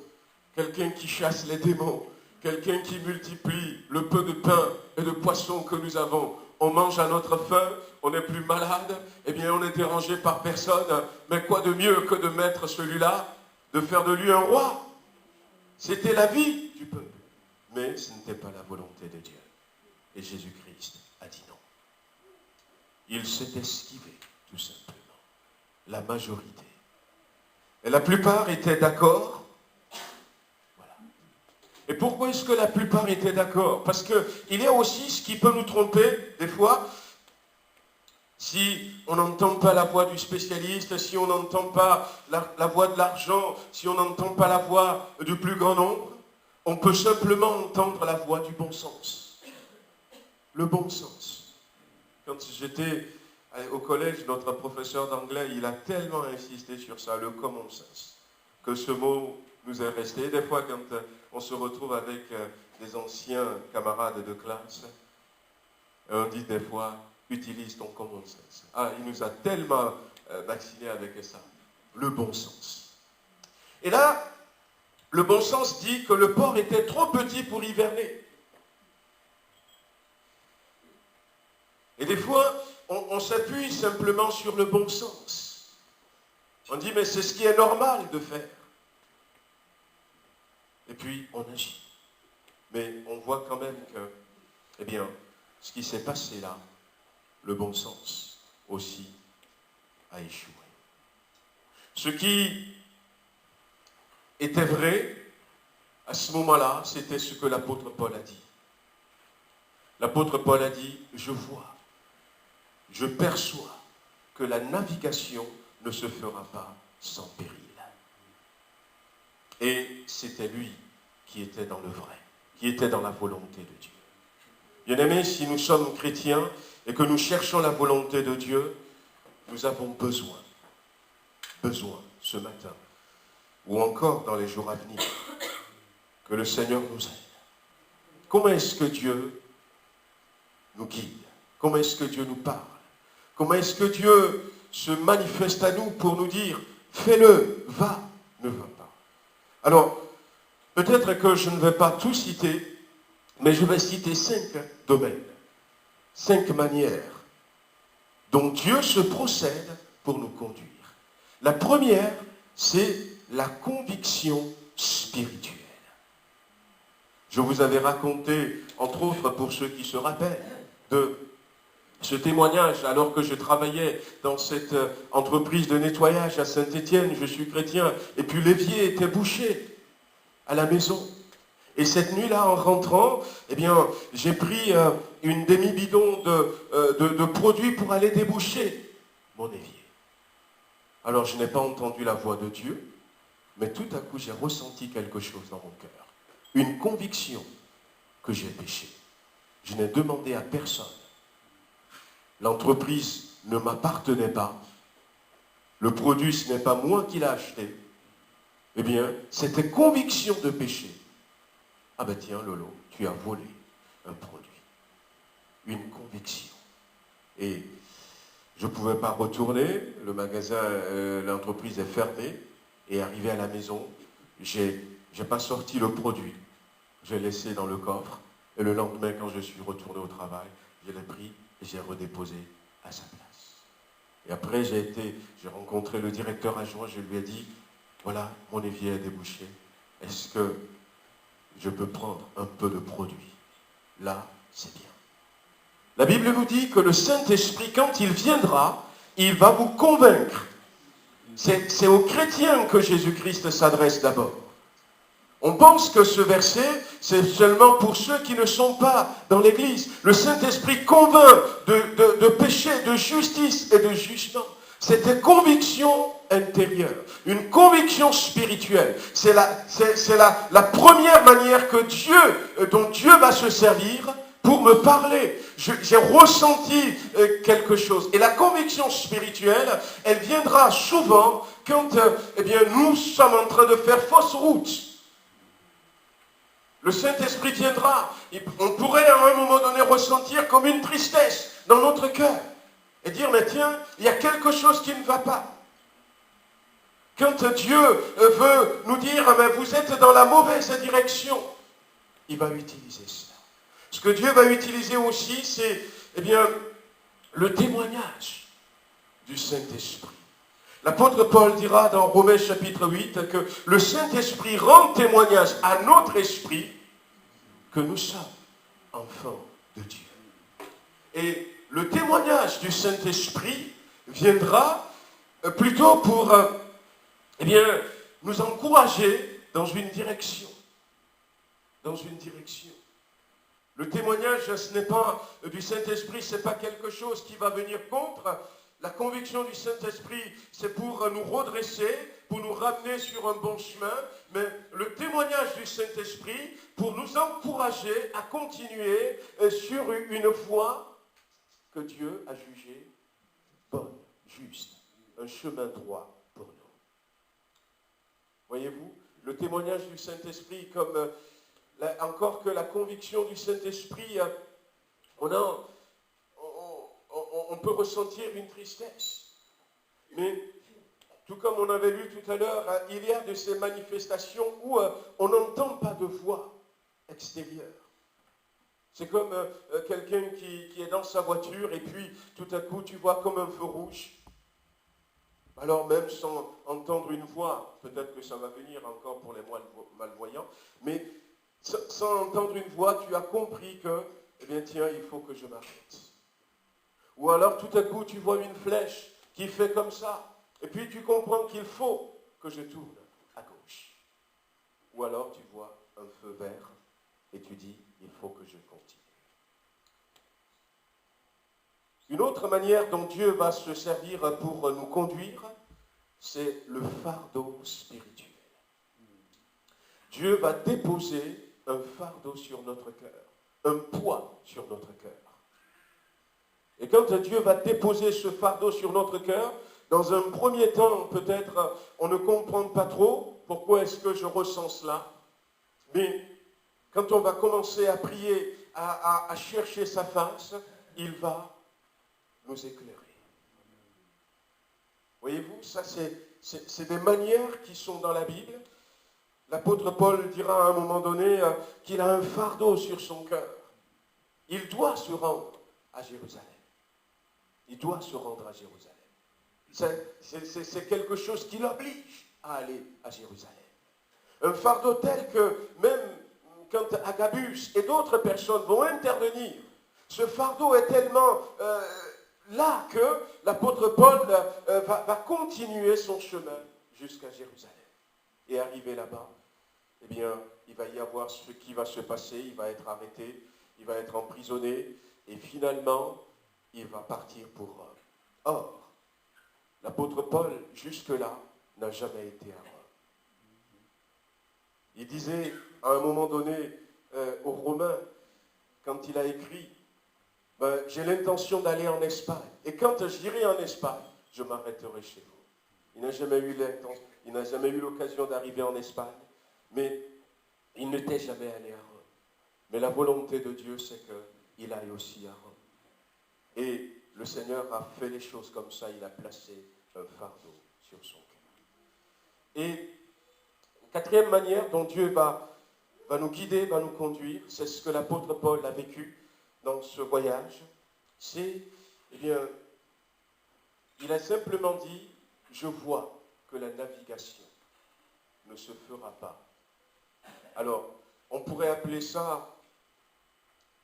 quelqu'un qui chasse les démons, quelqu'un qui multiplie le peu de pain et de poisson que nous avons. On mange à notre faim, on n'est plus malade, eh bien on est dérangé par personne. Mais quoi de mieux que de mettre celui-là, de faire de lui un roi? C'était la vie du peuple. Mais ce n'était pas la volonté de Dieu. Et Jésus-Christ a dit non. Il s'est esquivé, tout simplement. La majorité. Et la plupart étaient d'accord. Voilà. Et pourquoi est-ce que la plupart étaient d'accord? Parce qu'il y a aussi ce qui peut nous tromper, des fois, si on n'entend pas la voix du spécialiste, si on n'entend pas la voix de l'argent, si on n'entend pas la voix du plus grand nombre, on peut simplement entendre la voix du bon sens. Le bon sens. Quand j'étais au collège, notre professeur d'anglais, il a tellement insisté sur ça, le common sense, que ce mot nous est resté. Des fois, quand on se retrouve avec des anciens camarades de classe, on dit des fois, utilise ton common sense. Ah, il nous a tellement vacciné avec ça. Le bon sens. Et là, le bon sens dit que le porc était trop petit pour hiverner. Et des fois, on s'appuie simplement sur le bon sens. On dit, mais c'est ce qui est normal de faire. Et puis, on agit. Mais on voit quand même que, eh bien, ce qui s'est passé là, le bon sens aussi a échoué. Ce qui était vrai à ce moment-là, c'était ce que l'apôtre Paul a dit. L'apôtre Paul a dit, je vois, je perçois que la navigation ne se fera pas sans péril. Et c'était lui qui était dans le vrai, qui était dans la volonté de Dieu. Bien-aimés, si nous sommes chrétiens et que nous cherchons la volonté de Dieu, nous avons besoin ce matin, ou encore dans les jours à venir, que le Seigneur nous aide. Comment est-ce que Dieu nous guide? Comment est-ce que Dieu nous parle? Comment est-ce que Dieu se manifeste à nous pour nous dire, fais-le, va, ne va pas? Alors, peut-être que je ne vais pas tout citer, mais je vais citer 5 domaines, 5 manières dont Dieu se procède pour nous conduire. La première, c'est la conviction spirituelle. Je vous avais raconté, entre autres pour ceux qui se rappellent, de ce témoignage alors que je travaillais dans cette entreprise de nettoyage à Saint-Étienne. Je suis chrétien, et puis l'évier était bouché à la maison. Et cette nuit-là, en rentrant, eh bien, j'ai pris une demi-bidon de produits pour aller déboucher mon évier. Alors, je n'ai pas entendu la voix de Dieu, mais tout à coup, j'ai ressenti quelque chose dans mon cœur. Une conviction que j'ai péché. Je n'ai demandé à personne. L'entreprise ne m'appartenait pas. Le produit, ce n'est pas moi qui l'ai acheté. Eh bien, c'était conviction de péché. Ah ben tiens, Lolo, tu as volé un produit. Une conviction. Et je ne pouvais pas retourner. Le magasin, l'entreprise est fermée. Et arrivé à la maison, j'ai pas sorti le produit. J'ai laissé dans le coffre. Et le lendemain, quand je suis retourné au travail, je l'ai pris et j'ai redéposé à sa place. Et après, j'ai rencontré le directeur adjoint. Je lui ai dit, voilà, mon évier est débouché. Est-ce que je peux prendre un peu de produit? Là, c'est bien. La Bible nous dit que le Saint-Esprit, quand il viendra, il va vous convaincre. C'est aux chrétiens que Jésus-Christ s'adresse d'abord. On pense que ce verset, c'est seulement pour ceux qui ne sont pas dans l'Église. Le Saint-Esprit convainc de péché, de justice et de jugement. C'est une conviction intérieure, une conviction spirituelle. C'est la première manière dont Dieu va se servir pour me parler. J'ai ressenti quelque chose. Et la conviction spirituelle, elle viendra souvent quand nous sommes en train de faire fausse route. Le Saint-Esprit viendra. On pourrait à un moment donné ressentir comme une tristesse dans notre cœur. Et dire, mais tiens, il y a quelque chose qui ne va pas. Quand Dieu veut nous dire, mais vous êtes dans la mauvaise direction, il va utiliser cela. Ce que Dieu va utiliser aussi, c'est le témoignage du Saint-Esprit. L'apôtre Paul dira dans Romains chapitre 8 que le Saint-Esprit rend témoignage à notre esprit que nous sommes enfants de Dieu. Et le témoignage du Saint-Esprit viendra plutôt pour nous encourager dans une direction. dans une direction. Le témoignage, ce n'est pas du Saint-Esprit, ce n'est pas quelque chose qui va venir contre. La conviction du Saint-Esprit, c'est pour nous redresser, pour nous ramener sur un bon chemin. Mais le témoignage du Saint-Esprit, pour nous encourager à continuer sur une voie que Dieu a jugée bonne, juste, un chemin droit pour nous. Voyez-vous, le témoignage du Saint-Esprit, comme encore que la conviction du Saint-Esprit, on peut ressentir une tristesse. Mais tout comme on avait lu tout à l'heure, il y a de ces manifestations où on n'entend pas de voix extérieure. C'est comme quelqu'un qui est dans sa voiture et puis tout à coup tu vois comme un feu rouge. Alors même sans entendre une voix, peut-être que ça va venir encore pour les malvoyants, mais sans entendre une voix, tu as compris que, eh bien tiens, il faut que je m'arrête. Ou alors tout à coup tu vois une flèche qui fait comme ça, et puis tu comprends qu'il faut que je tourne à gauche. Ou alors tu vois un feu vert et tu dis, il faut que je continue. Une autre manière dont Dieu va se servir pour nous conduire, c'est le fardeau spirituel. Dieu va déposer un fardeau sur notre cœur, un poids sur notre cœur. Et quand Dieu va déposer ce fardeau sur notre cœur, dans un premier temps, peut-être, on ne comprend pas trop pourquoi est-ce que je ressens cela. Mais quand on va commencer à prier, à chercher sa face, il va nous éclairer. Voyez-vous, ça c'est des manières qui sont dans la Bible. L'apôtre Paul dira à un moment donné qu'il a un fardeau sur son cœur. Il doit se rendre à Jérusalem. Il doit se rendre à Jérusalem. C'est quelque chose qui l'oblige à aller à Jérusalem. Un fardeau tel que même quand Agabus et d'autres personnes vont intervenir, ce fardeau est tellement là que l'apôtre Paul va continuer son chemin jusqu'à Jérusalem. Et arrivé là-bas, eh bien, il va y avoir ce qui va se passer, il va être arrêté, il va être emprisonné, et finalement, il va partir pour Rome. Or, l'apôtre Paul, jusque-là, n'a jamais été à Rome. Il disait à un moment donné aux Romains, quand il a écrit, j'ai l'intention d'aller en Espagne. Et quand j'irai en Espagne, je m'arrêterai chez vous. Il n'a jamais eu l'occasion d'arriver en Espagne, mais il n'était jamais allé à Rome. Mais la volonté de Dieu, c'est qu'il aille aussi à Rome. Et le Seigneur a fait les choses comme ça, il a placé un fardeau sur son cœur. Et quatrième manière dont Dieu va nous guider, va nous conduire, c'est ce que l'apôtre Paul a vécu dans ce voyage, c'est, eh bien, il a simplement dit, je vois que la navigation ne se fera pas. Alors, on pourrait appeler ça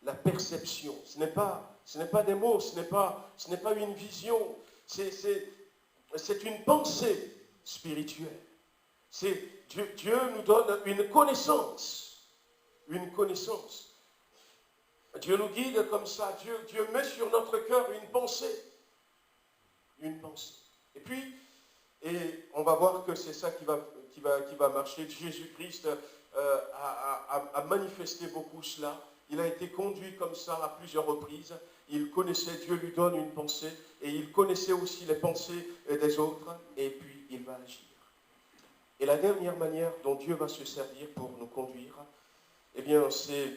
la perception. Ce n'est pas des mots, ce n'est pas une vision, c'est une pensée spirituelle. Dieu nous donne une connaissance. Une connaissance. Dieu nous guide comme ça. Dieu met sur notre cœur une pensée. Une pensée. Et on va voir que c'est ça qui va marcher. Jésus-Christ a manifesté beaucoup cela. Il a été conduit comme ça à plusieurs reprises. Il connaissait, Dieu lui donne une pensée, et il connaissait aussi les pensées des autres, et puis il va agir. Et la dernière manière dont Dieu va se servir pour nous conduire, eh bien, c'est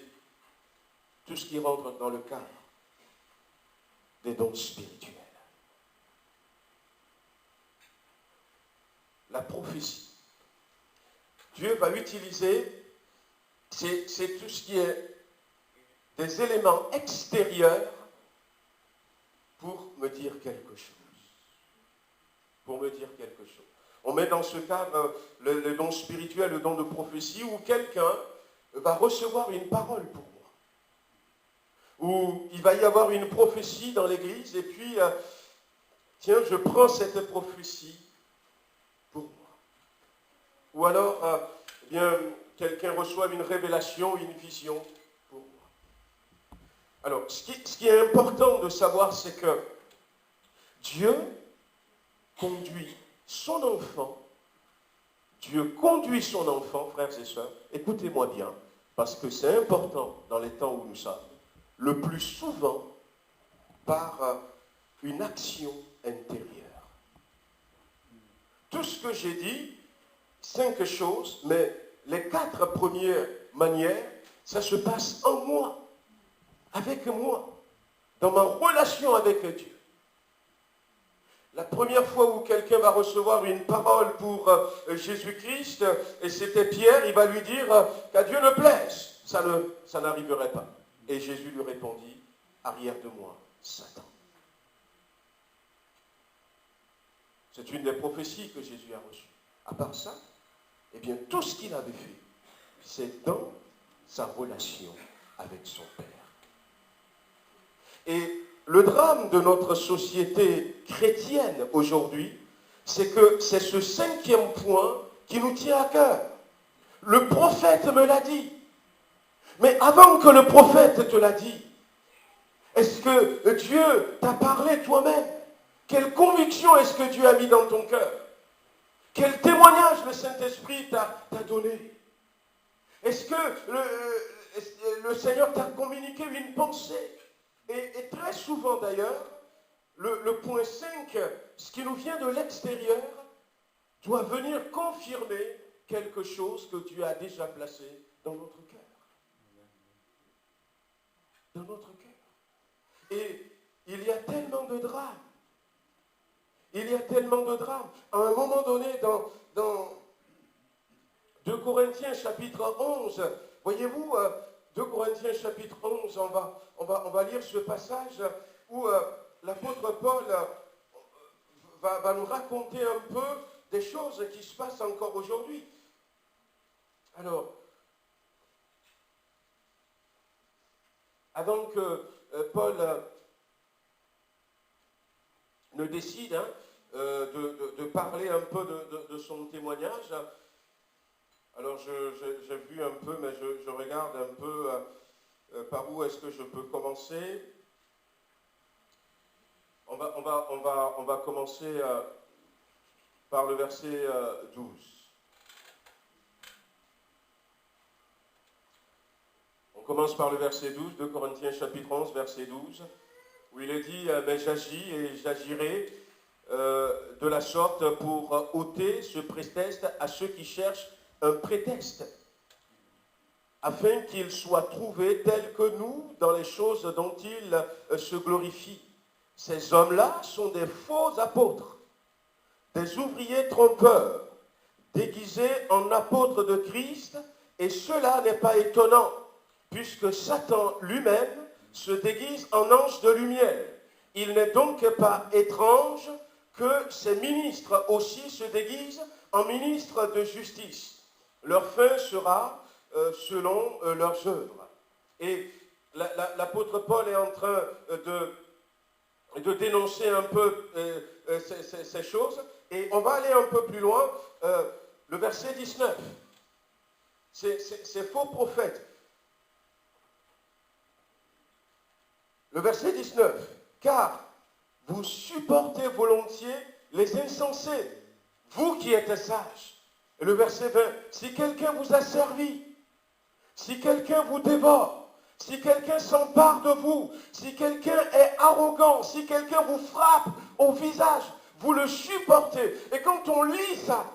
tout ce qui rentre dans le cadre des dons spirituels. La prophétie. Dieu va utiliser, c'est tout ce qui est des éléments extérieurs pour me dire quelque chose. Pour me dire quelque chose. On met dans ce cadre le don spirituel, le don de prophétie, où quelqu'un va recevoir une parole pour moi. Où il va y avoir une prophétie dans l'église, et puis, tiens, je prends cette prophétie pour moi. Ou alors, eh bien, quelqu'un reçoive une révélation, une vision pour moi. Alors, ce qui est important de savoir, c'est que Dieu conduit son enfant. Dieu conduit son enfant, frères et sœurs, écoutez-moi bien, parce que c'est important dans les temps où nous sommes, le plus souvent par une action intérieure. Tout ce que j'ai dit, 5 choses, mais les 4 premières manières, ça se passe en moi, avec moi, dans ma relation avec Dieu. La première fois où quelqu'un va recevoir une parole pour Jésus-Christ, et c'était Pierre, il va lui dire qu'à Dieu ne plaise. Ça n'arriverait pas. Et Jésus lui répondit, arrière de moi, Satan. C'est une des prophéties que Jésus a reçues. À part ça, eh bien, tout ce qu'il avait fait, c'est dans sa relation avec son Père. Et le drame de notre société chrétienne aujourd'hui, c'est que c'est ce 5e point qui nous tient à cœur. Le prophète me l'a dit. Mais avant que le prophète te l'a dit, est-ce que Dieu t'a parlé toi-même? Quelle conviction est-ce que Dieu a mis dans ton cœur? Quel témoignage le Saint-Esprit t'a donné? Est-ce que le Seigneur t'a communiqué une pensée? Et très souvent d'ailleurs, le point 5, ce qui nous vient de l'extérieur, doit venir confirmer quelque chose que Dieu a déjà placé dans notre cœur. Dans notre cœur. Et il y a tellement de drames. Il y a tellement de drames. À un moment donné, dans 2 Corinthiens chapitre 11, voyez-vous, 2 Corinthiens chapitre 11, on va lire ce passage où l'apôtre Paul va nous raconter un peu des choses qui se passent encore aujourd'hui. Alors, avant que Paul ne décide de parler un peu de son témoignage, alors j'ai vu un peu, mais je regarde un peu par où est-ce que je peux commencer. On va commencer par le verset 12. On commence par le verset 12 de Corinthiens chapitre 11, verset 12, où il est dit « Mais j'agis et j'agirai de la sorte pour ôter ce prétexte à ceux qui cherchent un prétexte, afin qu'ils soient trouvés tels que nous dans les choses dont ils se glorifient. Ces hommes-là sont des faux apôtres, des ouvriers trompeurs, déguisés en apôtres de Christ, et cela n'est pas étonnant, puisque Satan lui-même se déguise en ange de lumière. Il n'est donc pas étrange que ces ministres aussi se déguisent en ministres de justice. Leur fin sera selon leurs œuvres. Et l'apôtre Paul est en train de dénoncer un peu ces choses. Et on va aller un peu plus loin. Le verset 19. C'est faux prophètes. Le verset 19. Car vous supportez volontiers les insensés, vous qui êtes sages. Et le verset 20. Si quelqu'un vous a servi, si quelqu'un vous dévore, si quelqu'un s'empare de vous, si quelqu'un est arrogant, si quelqu'un vous frappe au visage, vous le supportez. Et quand on lit ça,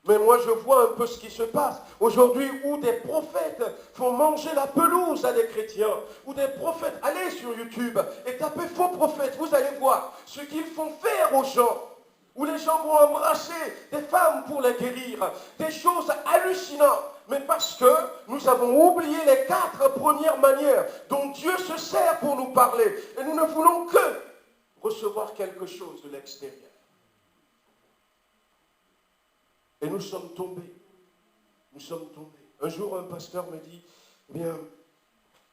mais moi je vois un peu ce qui se passe aujourd'hui où des prophètes font manger la pelouse à des chrétiens, où des prophètes, allez sur YouTube et tapez faux prophètes, vous allez voir ce qu'ils font faire aux gens, où les gens vont embrasser des femmes pour les guérir, des choses hallucinantes. Mais parce que nous avons oublié les 4 premières manières dont Dieu se sert pour nous parler. Et nous ne voulons que recevoir quelque chose de l'extérieur. Et nous sommes tombés. Nous sommes tombés. Un jour, un pasteur me dit, eh bien,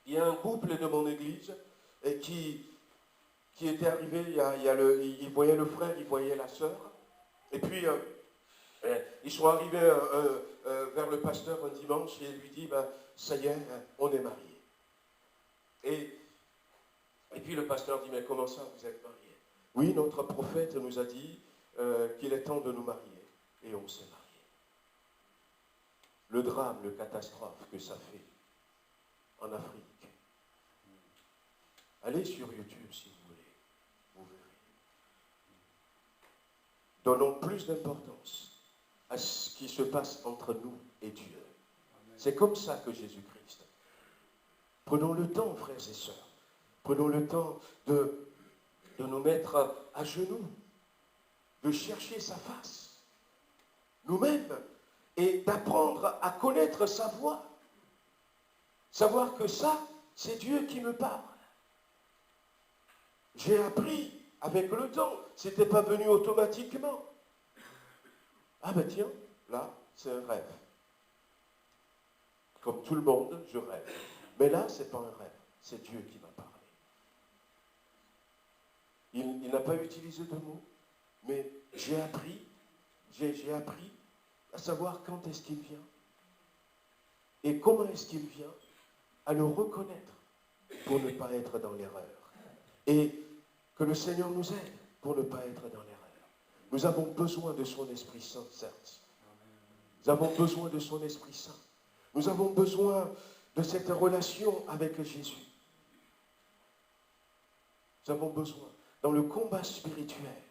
il y a un couple de mon église et qui était arrivé, il voyait le frère, il voyait la sœur. Et puis, Ils sont arrivés vers le pasteur un dimanche et il lui dit, ben, ça y est, on est mariés. Et puis le pasteur dit, mais comment ça, vous êtes mariés? Oui, notre prophète nous a dit qu'il est temps de nous marier. Et on s'est mariés. Le drame, le catastrophe que ça fait en Afrique. Allez sur YouTube si vous voulez, vous verrez. Donnons plus d'importance à ce qui se passe entre nous et Dieu. C'est comme ça que Jésus-Christ. Prenons le temps, frères et sœurs. Prenons le temps de nous mettre à genoux, de chercher sa face, nous-mêmes, et d'apprendre à connaître sa voix. Savoir que ça, c'est Dieu qui me parle. J'ai appris avec le temps, ce n'était pas venu automatiquement. Ah ben tiens, là, c'est un rêve. Comme tout le monde, je rêve. Mais là, ce n'est pas un rêve, c'est Dieu qui m'a parlé. Il n'a pas utilisé de mots, mais j'ai appris à savoir quand est-ce qu'il vient et comment est-ce qu'il vient, à le reconnaître pour ne pas être dans l'erreur. Et que le Seigneur nous aide pour ne pas être dans l'erreur. Nous avons besoin de son Esprit Saint, certes. Nous avons besoin de son Esprit Saint. Nous avons besoin de cette relation avec Jésus. Nous avons besoin, dans le combat spirituel,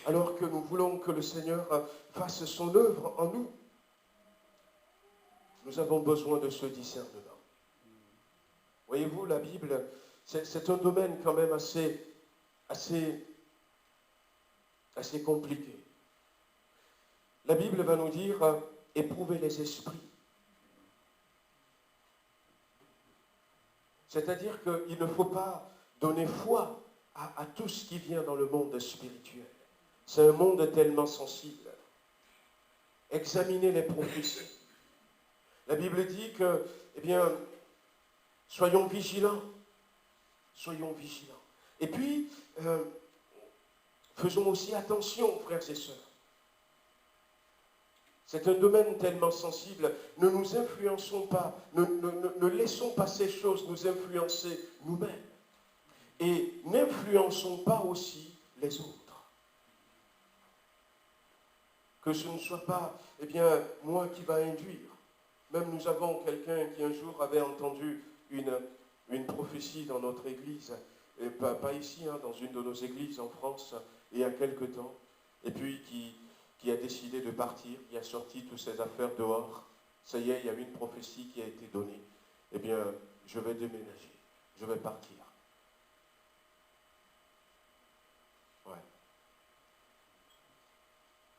alors que nous voulons que le Seigneur fasse son œuvre en nous, nous avons besoin de ce discernement. Voyez-vous, la Bible, c'est un domaine quand même assez compliqué. La Bible va nous dire éprouver les esprits. C'est-à-dire qu'il ne faut pas donner foi à tout ce qui vient dans le monde spirituel. C'est un monde tellement sensible. Examinez les prophéties. La Bible dit que, eh bien, soyons vigilants. Soyons vigilants. Et puis, faisons aussi attention, frères et sœurs. C'est un domaine tellement sensible. Ne nous influençons pas, ne laissons pas ces choses nous influencer nous-mêmes. Et n'influençons pas aussi les autres. Que ce ne soit pas, eh bien, moi qui va induire. Même nous avons quelqu'un qui un jour avait entendu une prophétie dans notre église, et pas ici, hein, dans une de nos églises en France, il y a quelque temps, et puis qui a décidé de partir, qui a sorti toutes ses affaires dehors. Ça y est, il y a une prophétie qui a été donnée. Eh bien, je vais déménager, je vais partir. Ouais.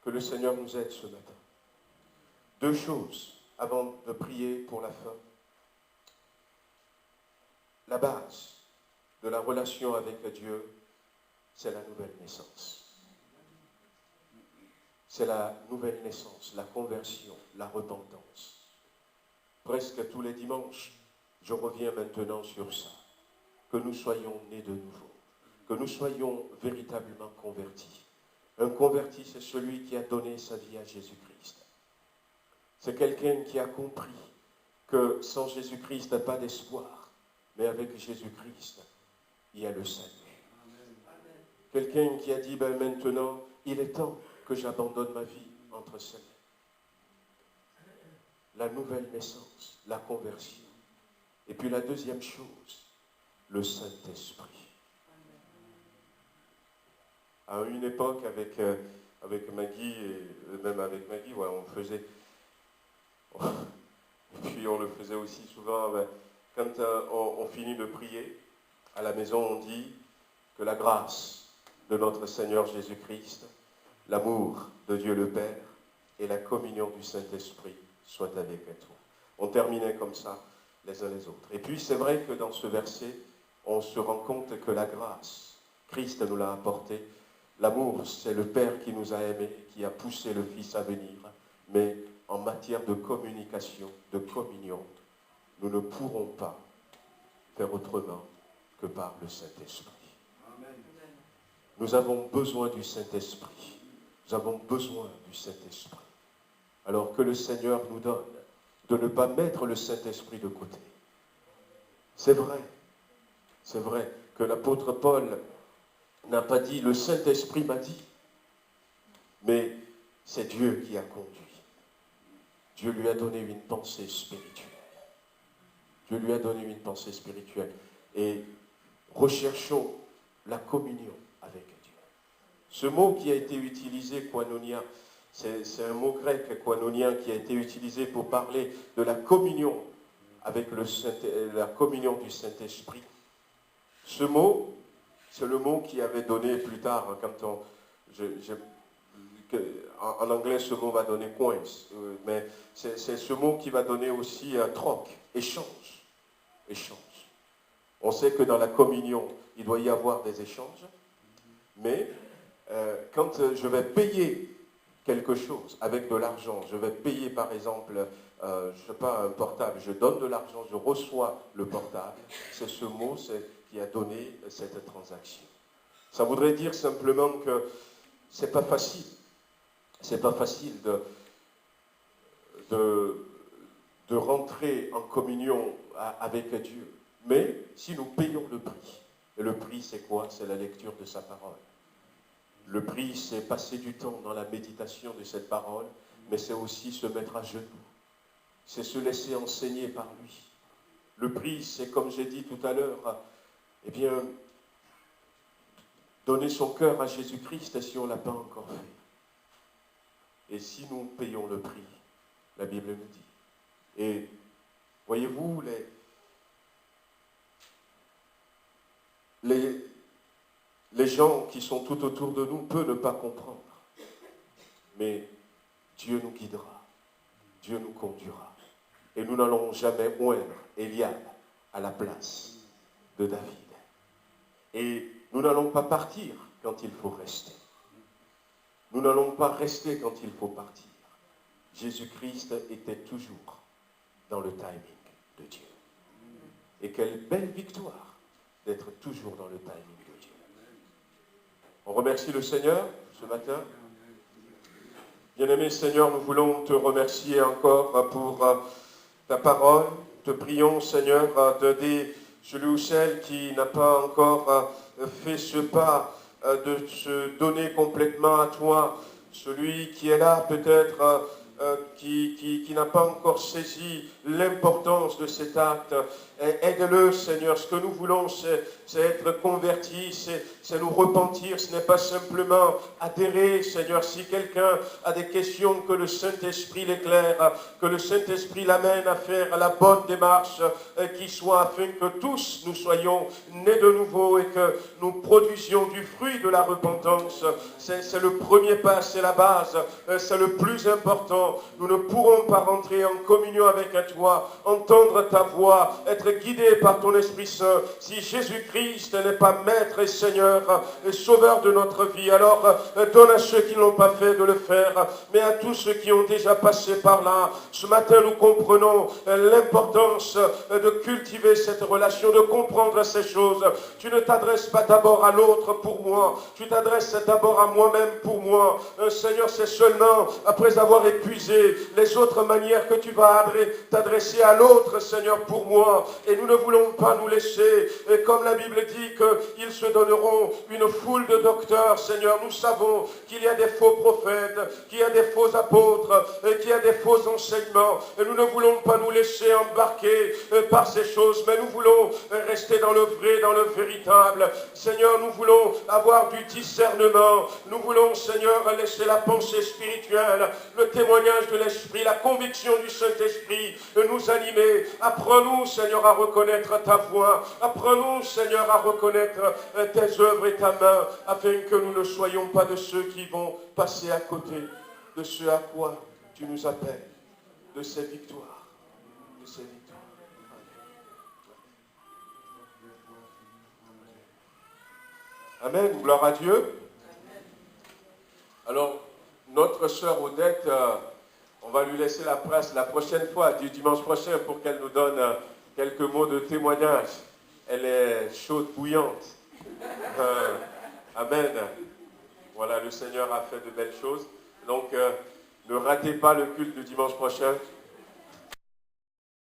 Que le Seigneur nous aide ce matin. 2 choses avant de prier pour la fin. La base de la relation avec Dieu, c'est la nouvelle naissance. C'est la nouvelle naissance, la conversion, la repentance. Presque tous les dimanches, je reviens maintenant sur ça. Que nous soyons nés de nouveau, que nous soyons véritablement convertis. Un converti, c'est celui qui a donné sa vie à Jésus-Christ. C'est quelqu'un qui a compris que sans Jésus-Christ, il n'y a pas d'espoir, mais avec Jésus-Christ, il y a le salut. Quelqu'un qui a dit, ben maintenant, il est temps que j'abandonne ma vie entre ses mains. La nouvelle naissance, la conversion. Et puis la deuxième chose, le Saint-Esprit. À une époque, avec Maggie, et même avec Maggie, ouais, on faisait... Et puis on le faisait aussi souvent, quand on finit de prier, à la maison on dit que la grâce de notre Seigneur Jésus-Christ, l'amour de Dieu le Père et la communion du Saint-Esprit soient avec toi. On terminait comme ça, les uns les autres. Et puis c'est vrai que dans ce verset, on se rend compte que la grâce, Christ nous l'a apportée. L'amour, c'est le Père qui nous a aimés, qui a poussé le Fils à venir. Mais en matière de communication, de communion, nous ne pourrons pas faire autrement que par le Saint-Esprit. Nous avons besoin du Saint-Esprit. Nous avons besoin du Saint-Esprit. alors que le Seigneur nous donne de ne pas mettre le Saint-Esprit de côté. C'est vrai que l'apôtre Paul n'a pas dit « le Saint-Esprit m'a dit », mais c'est Dieu qui a conduit. Dieu lui a donné une pensée spirituelle. Dieu lui a donné une pensée spirituelle. Et recherchons la communion avec Dieu. Ce mot qui a été utilisé, koinonia, c'est un mot grec, koinonia, qui a été utilisé pour parler de la communion avec la communion du Saint-Esprit. Ce mot, c'est le mot qui avait donné plus tard, en anglais ce mot va donner coins, mais c'est ce mot qui va donner aussi un troc, échange. On sait que dans la communion, il doit y avoir des échanges, mais quand je vais payer quelque chose avec de l'argent, je vais payer par exemple, je ne sais pas, un portable, je donne de l'argent, je reçois le portable, c'est ce mot qui a donné cette transaction. Ça voudrait dire simplement que c'est pas facile. C'est pas facile de rentrer en communion avec Dieu. Mais si nous payons le prix, et le prix c'est quoi? C'est la lecture de sa parole. Le prix c'est passer du temps dans la méditation de cette parole, mais c'est aussi se mettre à genoux. C'est se laisser enseigner par lui. Le prix c'est, comme j'ai dit tout à l'heure, eh bien, donner son cœur à Jésus-Christ si on ne l'a pas encore fait. Et si nous payons le prix, la Bible nous dit. Et voyez-vous, les gens qui sont tout autour de nous peuvent ne pas comprendre. Mais Dieu nous guidera. Dieu nous conduira. Et nous n'allons jamais oindre Eliab à la place de David. Et nous n'allons pas partir quand il faut rester. Nous n'allons pas rester quand il faut partir. Jésus-Christ était toujours dans le timing de Dieu. Et quelle belle victoire d'être toujours dans le timing de Dieu. On remercie le Seigneur ce matin. Bien-aimé Seigneur, nous voulons te remercier encore pour ta parole. Te prions, Seigneur, d'aider celui ou celle qui n'a pas encore fait ce pas de se donner complètement à toi. Celui qui est là peut-être qui n'a pas encore saisi l'importance de cet acte. Aide-le, Seigneur. Ce que nous voulons, c'est être convertis, c'est nous repentir. Ce n'est pas simplement adhérer, Seigneur. Si quelqu'un a des questions, que le Saint-Esprit l'éclaire, que le Saint-Esprit l'amène à faire la bonne démarche qui soit, afin que tous nous soyons nés de nouveau et que nous produisions du fruit de la repentance. C'est le premier pas, c'est la base, c'est le plus important. Nous ne pourrons pas rentrer en communion avec toi, entendre ta voix, être guidés par ton Esprit Saint, si Jésus-Christ n'est pas Maître et Seigneur et Sauveur de notre vie. Alors donne à ceux qui ne l'ont pas fait de le faire, mais à tous ceux qui ont déjà passé par là. Ce matin, nous comprenons l'importance de cultiver cette relation, de comprendre ces choses. Tu ne t'adresses pas d'abord à l'autre pour moi, tu t'adresses d'abord à moi-même pour moi. Seigneur, c'est seulement après avoir épuisé les autres manières que tu vas t'adresser à l'autre, Seigneur, pour moi. Et nous ne voulons pas nous laisser, et comme la Bible dit qu'ils se donneront une foule de docteurs, Seigneur, nous savons qu'il y a des faux prophètes, qu'il y a des faux apôtres, et qu'il y a des faux enseignements. Et nous ne voulons pas nous laisser embarquer par ces choses, mais nous voulons rester dans le vrai, dans le véritable. Seigneur, nous voulons avoir du discernement. Nous voulons, Seigneur, laisser la pensée spirituelle, le témoignage de l'Esprit, la conviction du Saint-Esprit nous animer. Apprends-nous, Seigneur, à reconnaître ta voix. Apprends-nous, Seigneur, à reconnaître tes œuvres et ta main, afin que nous ne soyons pas de ceux qui vont passer à côté de ce à quoi tu nous appelles, de ces victoires. De ces victoires. Amen. Gloire à Dieu. Alors, notre sœur Odette, on va lui laisser la place la prochaine fois, du dimanche prochain, pour qu'elle nous donne quelques mots de témoignage. Elle est chaude, bouillante. Amen. Voilà, le Seigneur a fait de belles choses. Donc, Ne ratez pas le culte du dimanche prochain.